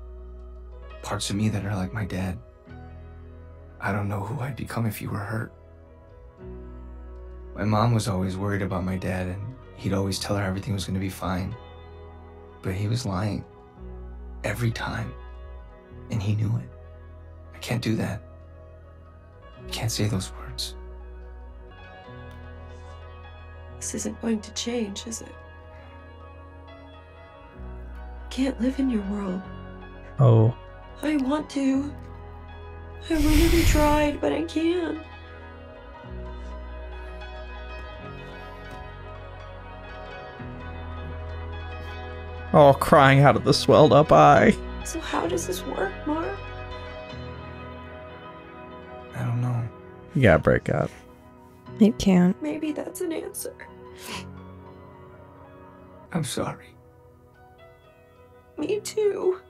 parts of me that are like my dad. I don't know who I'd become if you were hurt. My mom was always worried about my dad, and he'd always tell her everything was going to be fine. But he was lying. Every time. And he knew it. I can't do that. I can't say those words. This isn't going to change, is it? Can't live in your world. Oh. I want to. I really tried, but I can't. Oh, crying out of the swelled up eye. So how does this work, Mark? I don't know. You gotta break up. It can't. Maybe that's an answer. I'm sorry. Me too.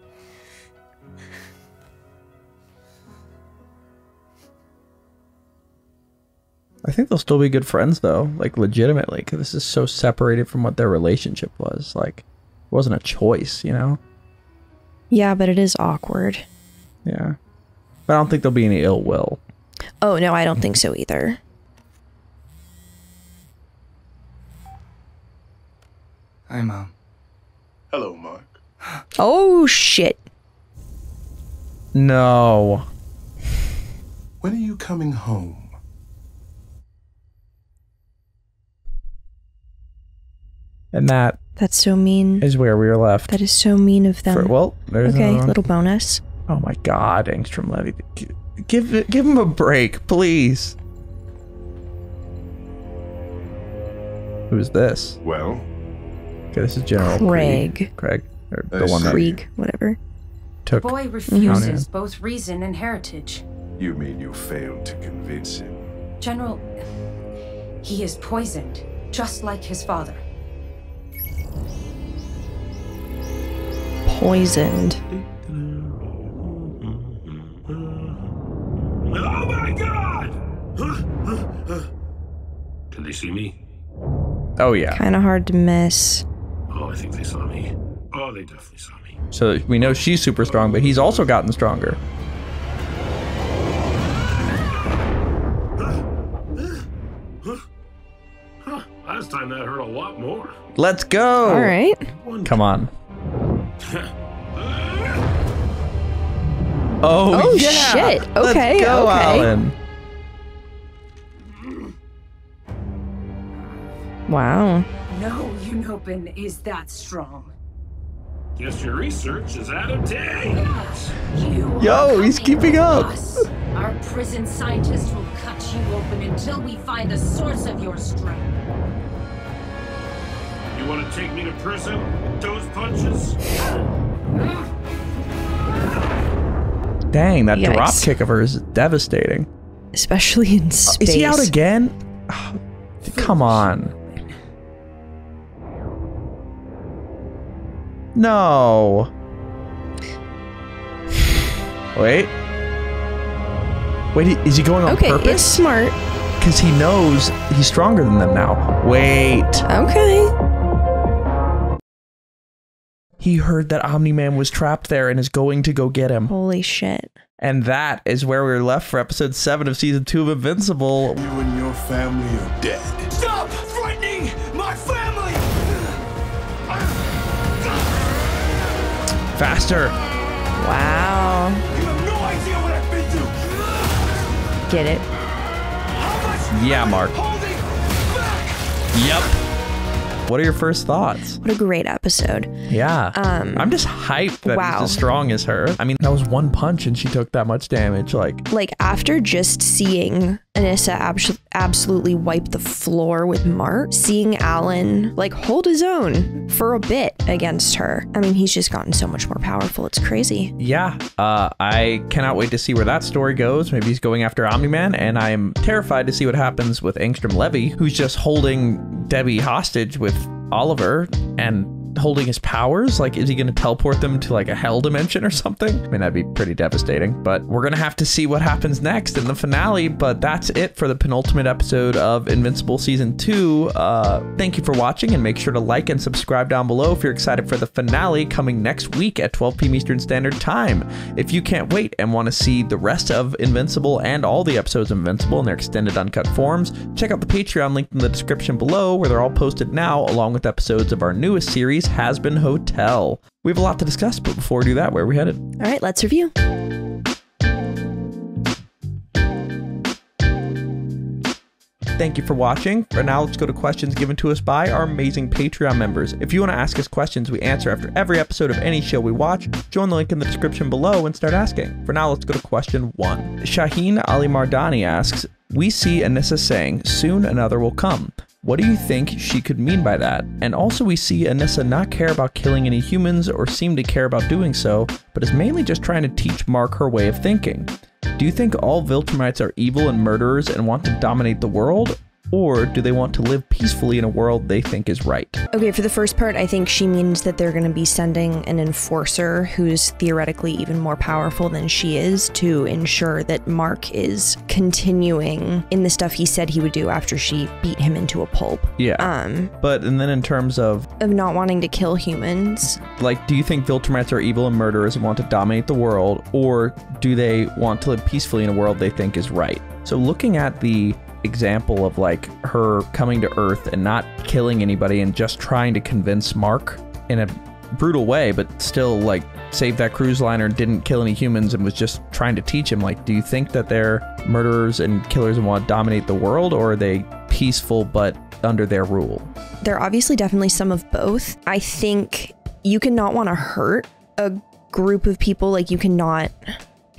I think they'll still be good friends though, like legitimately, because this is so separated from what their relationship was. Like, it wasn't a choice, you know? Yeah, but it is awkward. Yeah. But I don't think there'll be any ill will. Oh, no, I don't think so either. Hi, Mom. Hello, Mark. Oh, shit. No. When are you coming home? And that's so mean. Is where we were left. That is so mean of them. Well, there's okay, another one. Little bonus. Oh my God, Angstrom Levy. Give him a break, please. Who's this? Well? Okay, this is General Craig. Craig. Or the one that Krieg, whatever. The took boy refuses both reason and heritage. You mean you failed to convince him? General, he is poisoned, just like his father. Poisoned. Oh my God! Can they see me? Oh yeah. Kind of hard to miss. Oh, I think they saw me. Oh, they definitely saw me. So we know she's super strong, but he's also gotten stronger. Huh, last time that hurt a lot more. Let's go. All right. Come on. Oh yeah. Shit. Okay. Let's go, okay. Alan. Wow. No Unopin is that strong. Guess your research is out of date. Yo, he's keeping up. Our prison scientists will cut you open until we find the source of your strength. You want to take me to prison with those punches? Dang, that Yikes. drop kick of hers is devastating. Especially in space. Is he out again? Oh, come on. No. Wait. Wait, is he going on purpose? Okay, it's smart. Because he knows he's stronger than them now. Wait. Okay. He heard that Omni-Man was trapped there and is going to go get him. Holy shit. And that is where we're left for episode 7 of season 2 of Invincible. You and your family are dead. Stop threatening my family! Faster. Wow. You have no idea what I've been through. Get it. Yeah, Mark. Yep. What are your first thoughts? What a great episode. Yeah. I'm just hyped that he's as strong as her. I mean, that was one punch and she took that much damage. Like after just seeing Anissa absolutely wipe the floor with Mark, seeing Alan like hold his own for a bit against her. I mean, he's just gotten so much more powerful. It's crazy. Yeah. I cannot wait to see where that story goes. Maybe he's going after Omni-Man, and I am terrified to see what happens with Angstrom Levy, who's just holding Debbie hostage with Oliver and holding his powers. Like, is he going to teleport them to like a hell dimension or something? I mean, that'd be pretty devastating, but we're going to have to see what happens next in the finale. But that's it for the penultimate episode of Invincible season 2. Thank you for watching, and make sure to like and subscribe down below if you're excited for the finale coming next week at 12 p.m. Eastern Standard Time. If you can't wait and want to see the rest of Invincible and all the episodes of Invincible in their extended uncut forms, check out the Patreon link in the description below, where they're all posted now, along with episodes of our newest series, Has Been Hotel. We have a lot to discuss, but before we do that, where are we headed? All right, let's review. Thank you for watching. For now, let's go to questions given to us by our amazing Patreon members. If you want to ask us questions we answer after every episode of any show we watch, join the link in the description below and start asking. For now, let's go to question 1. Shaheen Ali Mardani asks, we see Anissa saying, soon another will come. What do you think she could mean by that? And also we see Anissa not care about killing any humans or seem to care about doing so, but is mainly just trying to teach Mark her way of thinking. Do you think all Viltrumites are evil and murderers and want to dominate the world? Or do they want to live peacefully in a world they think is right? Okay, for the first part, I think she means that they're going to be sending an enforcer who's theoretically even more powerful than she is to ensure that Mark is continuing in the stuff he said he would do after she beat him into a pulp. Yeah. But and then in terms of not wanting to kill humans. Like, do you think Viltrumites are evil and murderers and want to dominate the world? Or do they want to live peacefully in a world they think is right? So looking at the example of like her coming to Earth and not killing anybody and just trying to convince Mark in a brutal way, but still like saved that cruise liner and didn't kill any humans and was just trying to teach him. Like, do you think that they're murderers and killers and want to dominate the world, or are they peaceful but under their rule? They're obviously definitely some of both. I think you cannot want to hurt a group of people. Like, you cannot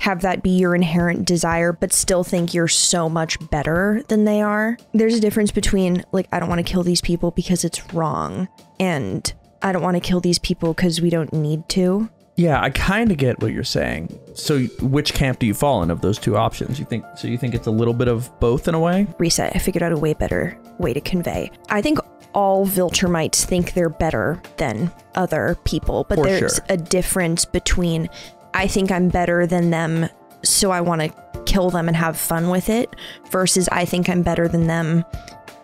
have that be your inherent desire, but still think you're so much better than they are. There's a difference between, like, I don't want to kill these people because it's wrong, and I don't want to kill these people because we don't need to. Yeah, I kind of get what you're saying. So which camp do you fall in of those two options? You think it's a little bit of both in a way? Reset. I figured out a way better way to convey. I think all Viltrumites think they're better than other people, but there's a difference between I think I'm better than them, so I want to kill them and have fun with it, versus I think I'm better than them,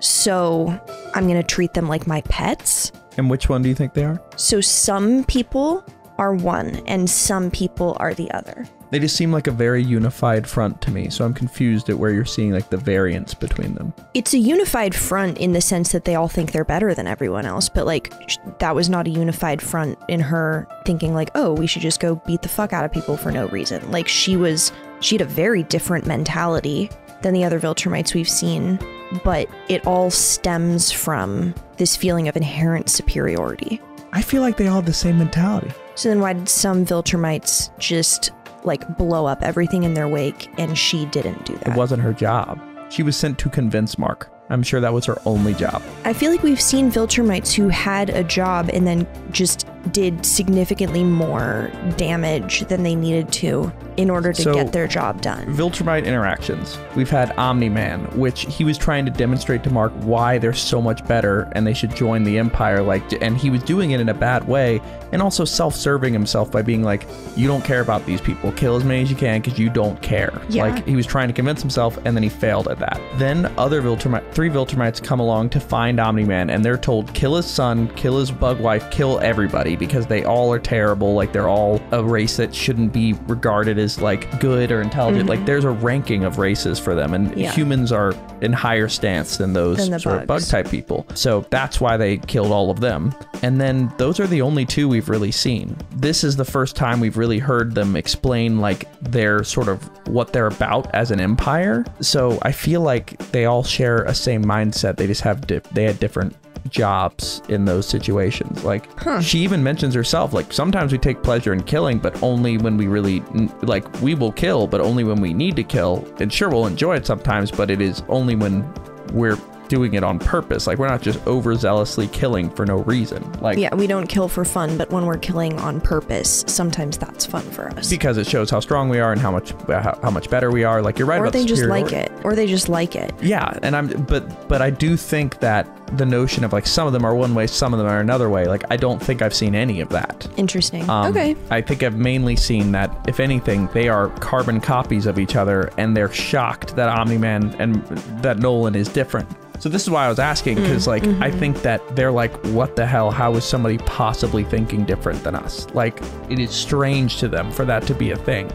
so I'm going to treat them like my pets. And which one do you think they are? So some people are one and some people are the other. They just seem like a very unified front to me, so I'm confused at where you're seeing like the variance between them. It's a unified front in the sense that they all think they're better than everyone else, but like that was not a unified front in her thinking like, oh, we should just go beat the fuck out of people for no reason. Like she had a very different mentality than the other Viltrumites we've seen, but it all stems from this feeling of inherent superiority. I feel like they all have the same mentality. So then why did some Viltrumites just like blow up everything in their wake and she didn't do that? It wasn't her job. She was sent to convince Mark. I'm sure that was her only job. I feel like we've seen Viltrumites who had a job and then just did significantly more damage than they needed to in order to get their job done. Viltrumite interactions. We've had Omni-Man, which he was trying to demonstrate to Mark why they're so much better and they should join the Empire. And he was doing it in a bad way, and also self-serving himself by being like, you don't care about these people. Kill as many as you can because you don't care. Yeah. Like, he was trying to convince himself, and then he failed at that. Then other three Viltrumites come along to find Omni-Man, and they're told, kill his son, kill his bug wife, kill everybody, because they all are terrible. Like, they're all a race that shouldn't be regarded as like good or intelligent. Like, there's a ranking of races for them, and humans are in higher stance than those sort of bug type people. So that's why they killed all of them. And then those are the only two we've really seen. This is the first time we've really heard them explain like their sort of what they're about as an empire. So I feel like they all share a same mindset. They just have they had different jobs in those situations. Like, she even mentions herself, like, sometimes we take pleasure in killing, but only when we really like, we will kill, but only when we need to kill. And sure, we'll enjoy it sometimes, but it is only when we're doing it on purpose. Like, we're not just overzealously killing for no reason. Like, yeah, we don't kill for fun, but when we're killing on purpose, sometimes that's fun for us. Because it shows how strong we are and how much better we are. Like, you're right about they just like it. Or they just like it. Yeah, and but I do think that the notion of like some of them are one way, some of them are another way. Like, I don't think I've seen any of that. Interesting. Okay. I think I've mainly seen that, if anything, they are carbon copies of each other, and they're shocked that Omni-Man and that Nolan is different. So this is why I was asking, because like, I think that they're like, what the hell? How is somebody possibly thinking different than us? Like, it is strange to them for that to be a thing.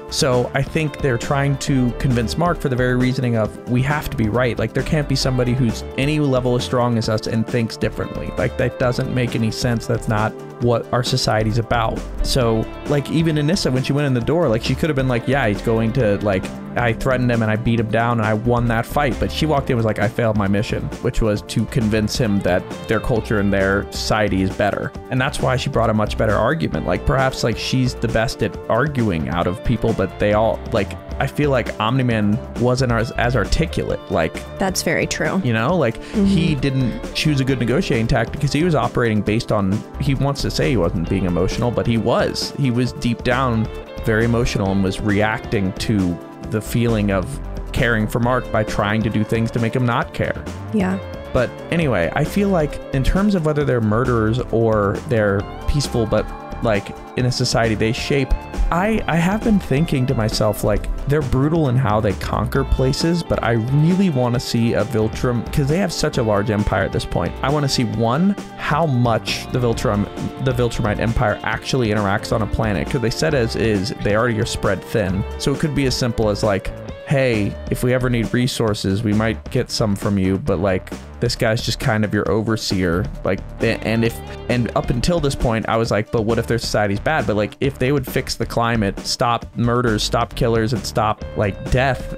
So I think they're trying to convince Mark for the very reasoning of, we have to be right. Like, there can't be somebody who's any level as strong as us and thinks differently. Like, that doesn't make any sense. That's not what our society's about. So like, even Anissa, when she went in the door, like, she could have been like, yeah, he's going to, like, I threatened him and I beat him down and I won that fight. But she walked in and was like, I failed my mission, which was to convince him that their culture and their society is better. And that's why she brought a much better argument. Like, perhaps like she's the best at arguing out of people, but they all, like, I feel like Omni-Man wasn't as articulate. Like, that's very true. You know, like, he didn't choose a good negotiating tactic because he was operating based on, he wants to say he wasn't being emotional, but he was deep down very emotional and was reacting to the feeling of caring for Mark by trying to do things to make him not care. Yeah. But anyway, I feel like in terms of whether they're murderers or they're peaceful, but like in a society they shape, I have been thinking to myself, like, they're brutal in how they conquer places, but I really want to see a Viltrum, because they have such a large empire at this point. I want to see, one, how much the Viltrumite empire actually interacts on a planet, because they said as is, they already are spread thin. So it could be as simple as like, hey, if we ever need resources, we might get some from you, but like, this guy's just kind of your overseer. Like, and up until this point, I was like, but what if their society's bad? But like, if they would fix the climate, stop murders, stop killers, and stop like death,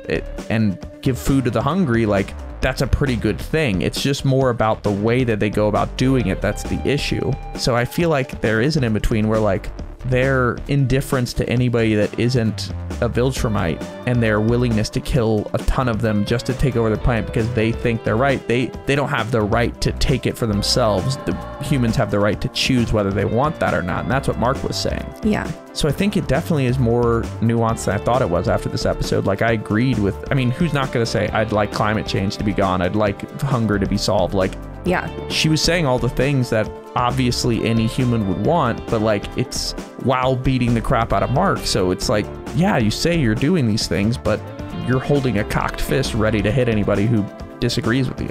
and give food to the hungry, like, that's a pretty good thing. It's just more about the way that they go about doing it that's the issue. So I feel like there is an in-between where like, their indifference to anybody that isn't a Viltrumite and their willingness to kill a ton of them just to take over the planet because they think they're right. They don't have the right to take it for themselves. The humans have the right to choose whether they want that or not. And that's what Mark was saying. Yeah. So I think it definitely is more nuanced than I thought it was after this episode. Like, I agreed with, I mean, who's not going to say, I'd like climate change to be gone. I'd like hunger to be solved. Like, yeah, she was saying all the things that obviously any human would want, but like, it's while beating the crap out of Mark. So it's like, yeah, you say you're doing these things, but you're holding a cocked fist ready to hit anybody who disagrees with you.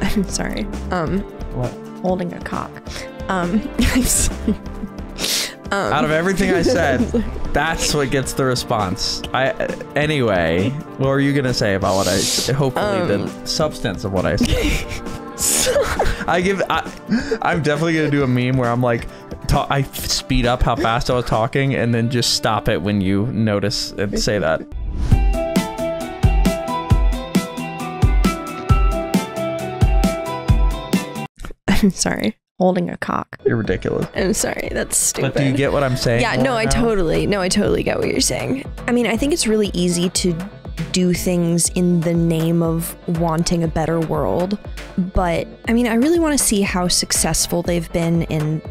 I'm sorry. What? Holding a cock. Out of everything I said, that's what gets the response. Anyway, what were you gonna say about what I? Hopefully, the substance of what I said. I'm definitely gonna do a meme where I'm like, I speed up how fast I was talking, and then just stop it when you notice and say that. I'm sorry. Holding a cock. You're ridiculous. I'm sorry, that's stupid. But do you get what I'm saying? Yeah, no, I totally get what you're saying. I mean, I think it's really easy to do things in the name of wanting a better world, but I mean, I really want to see how successful they've been in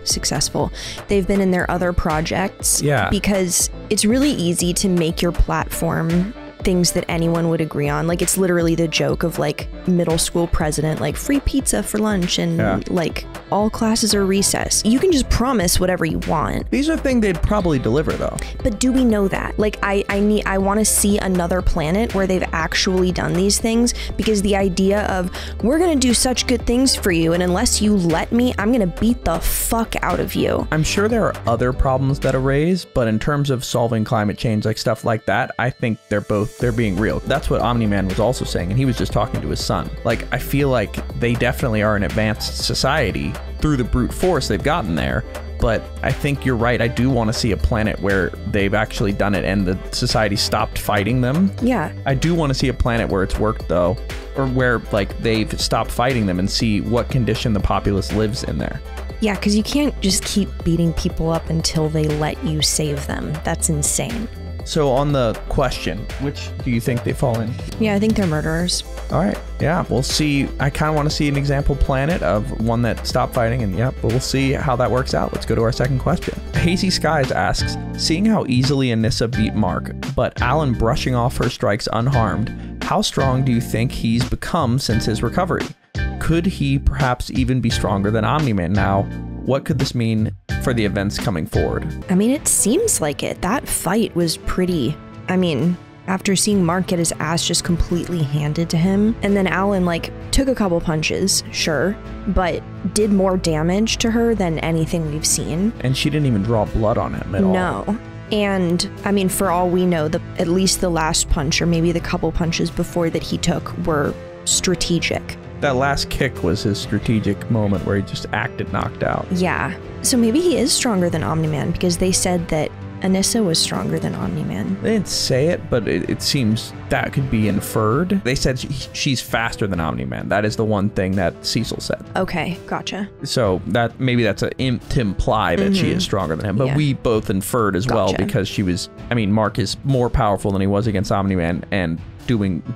successful they've been in their other projects. Yeah. Because it's really easy to make your platform things that anyone would agree on. Like, it's literally the joke of like middle school president, like free pizza for lunch and like all classes are recess. You can just promise whatever you want. These are things they'd probably deliver though. But do we know that? Like, I want to see another planet where they've actually done these things, because the idea of we're gonna do such good things for you and unless you let me, I'm gonna beat the fuck out of you. I'm sure there are other problems that are raised, but in terms of solving climate change, like stuff like that, I think they're being real. That's what Omni-Man was also saying, and he was just talking to his son. Like, I feel like they definitely are an advanced society through the brute force they've gotten there, but I think you're right. I do want to see a planet where they've actually done it and the society stopped fighting them. Yeah. I do want to see a planet where it's worked though, or where like they've stopped fighting them and see what condition the populace lives in there. Yeah, because you can't just keep beating people up until they let you save them. That's insane. So on the question, which do you think they fall in? Yeah, I think they're murderers. All right. Yeah, we'll see. I kind of want to see an example planet of one that stopped fighting, and yeah, but we'll see how that works out. Let's go to our second question. Hazy Skies asks, seeing how easily Anissa beat Mark, but Alan brushing off her strikes unharmed, how strong do you think he's become since his recovery? Could he perhaps even be stronger than Omni-Man now? What could this mean for the events coming forward? I mean, it seems like it. That fight was pretty... I mean, after seeing Mark get his ass just completely handed to him, and then Alan, like, took a couple punches, sure, but did more damage to her than anything we've seen. And she didn't even draw blood on him at all. No. And, I mean, for all we know, at least the last punch, or maybe the couple punches before that he took, were strategic. That last kick was his strategic moment where he just acted knocked out. Yeah. So maybe he is stronger than Omni-Man, because they said that Anissa was stronger than Omni-Man. They didn't say it, but it seems that could be inferred. They said she's faster than Omni-Man. That is the one thing that Cecil said. Okay, gotcha. So that maybe that's to imply that she is stronger than him. But we both inferred as well, because she was... I mean, Mark is more powerful than he was against Omni-Man, and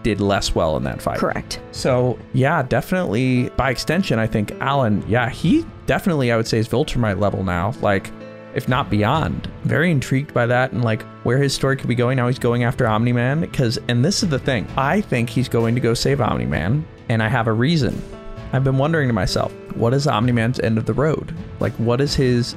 did less well in that fight. Correct. So yeah, definitely by extension, I think Alan, yeah, he definitely, I would say, is Viltrumite level now, like, if not beyond. Very intrigued by that and like where his story could be going. Now he's going after Omni-Man, because, and this is the thing, I think he's going to go save Omni-Man, and I have a reason. I've been wondering to myself, what is Omni-Man's end of the road? Like, where is his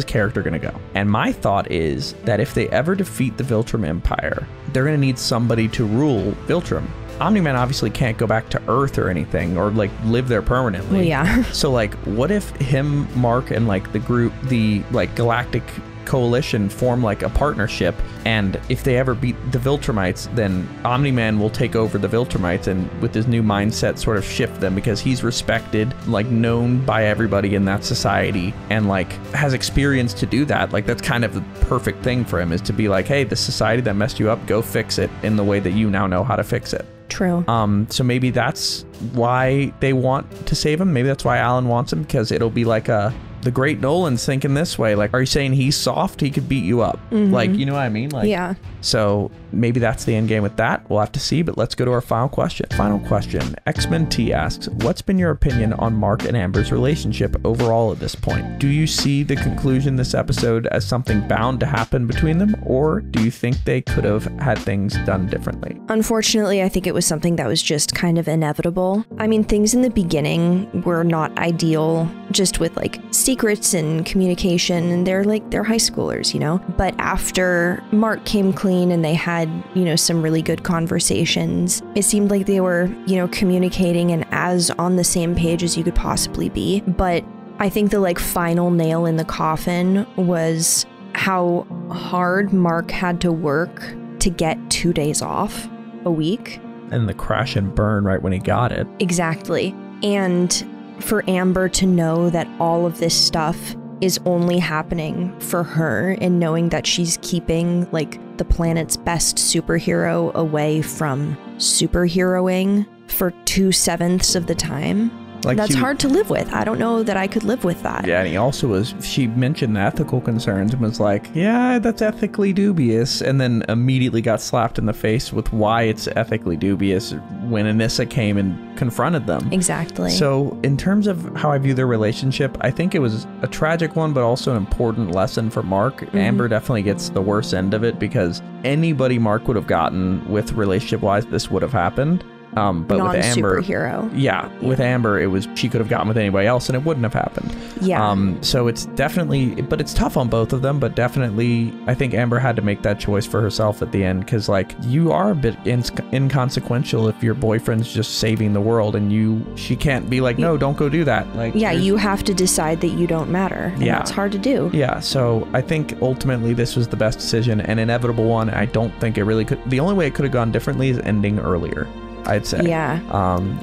character gonna go? And my thought is that if they ever defeat the Viltrum Empire, they're gonna need somebody to rule Viltrum. Omni-Man obviously can't go back to Earth or anything, or like live there permanently. Well, yeah. So like, what if him, Mark, and like the group, the like Galactic Coalition form like a partnership, and if they ever beat the Viltrumites, then Omni-Man will take over the Viltrumites and with his new mindset sort of shift them, because he's respected, like known by everybody in that society, and like has experience to do that. Like, that's kind of the perfect thing for him, is to be like, hey, the society that messed you up, go fix it in the way that you now know how to fix it. True. So maybe that's why they want to save him. Maybe that's why Alan wants him, because it'll be like the great Nolan's thinking this way. Like, are you saying he's soft? He could beat you up. Like, you know what I mean? Like, yeah. So maybe that's the end game with that. We'll have to see, but let's go to our final question. Final question. X-Men T asks, what's been your opinion on Mark and Amber's relationship overall at this point? Do you see the conclusion this episode as something bound to happen between them, or do you think they could have had things done differently? Unfortunately, I think it was something that was just kind of inevitable. I mean, things in the beginning were not ideal, just with like secrets and communication, and they're high schoolers, you know? But after Mark came clean and they had, you know, some really good conversations, it seemed like they were, you know, communicating and as on the same page as you could possibly be. But I think the like final nail in the coffin was how hard Mark had to work to get 2 days off a week. And the crash and burn right when he got it. Exactly. And for Amber to know that all of this stuff is only happening for her, and knowing that she's keeping like the planet's best superhero away from superheroing for 2/7 of the time. Like That's hard to live with. I don't know that I could live with that. Yeah, and he also was, she mentioned the ethical concerns and was like, yeah, that's ethically dubious, and then immediately got slapped in the face with why it's ethically dubious when Anissa came and confronted them. Exactly. So in terms of how I view their relationship, I think it was a tragic one, but also an important lesson for Mark. Amber definitely gets the worst end of it because anybody Mark would have gotten with relationship-wise, this would have happened. But with Amber, superhero. With Amber, it was she could have gotten with anybody else and it wouldn't have happened. Yeah. So it's definitely, but it's tough on both of them. But definitely, I think Amber had to make that choice for herself at the end because, like, you are a bit inconsequential if your boyfriend's just saving the world and she can't be like, no, don't go do that. Like, yeah, you have to decide that you don't matter. And that's hard to do. Yeah. So I think ultimately this was the best decision, an inevitable one. I don't think it really could. The only way it could have gone differently is ending earlier, I'd say. Yeah.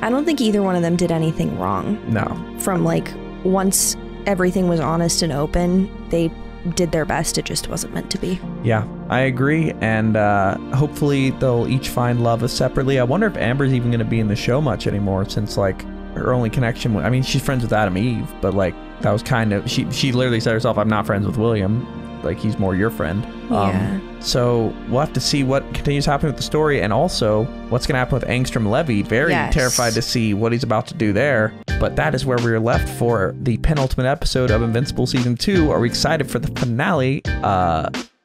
I don't think either one of them did anything wrong. No. From, like, once everything was honest and open, they did their best. It just wasn't meant to be. Yeah, I agree. And hopefully they'll each find love separately. I wonder if Amber's even going to be in the show much anymore since, like, her only connection I mean, she's friends with Adam Eve, but, like, that was kind of, she literally said herself, I'm not friends with William. Like, he's more your friend. Yeah. So we'll have to see what continues happening with the story, and also what's going to happen with Angstrom Levy. Very terrified to see what he's about to do there. But that is where we're left for the penultimate episode of Invincible Season 2. Are we excited for the finale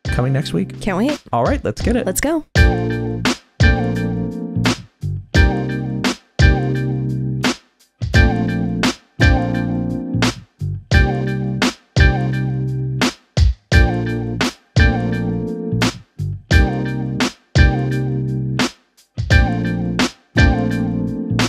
coming next week? Can't wait. All right, let's get it. Let's go.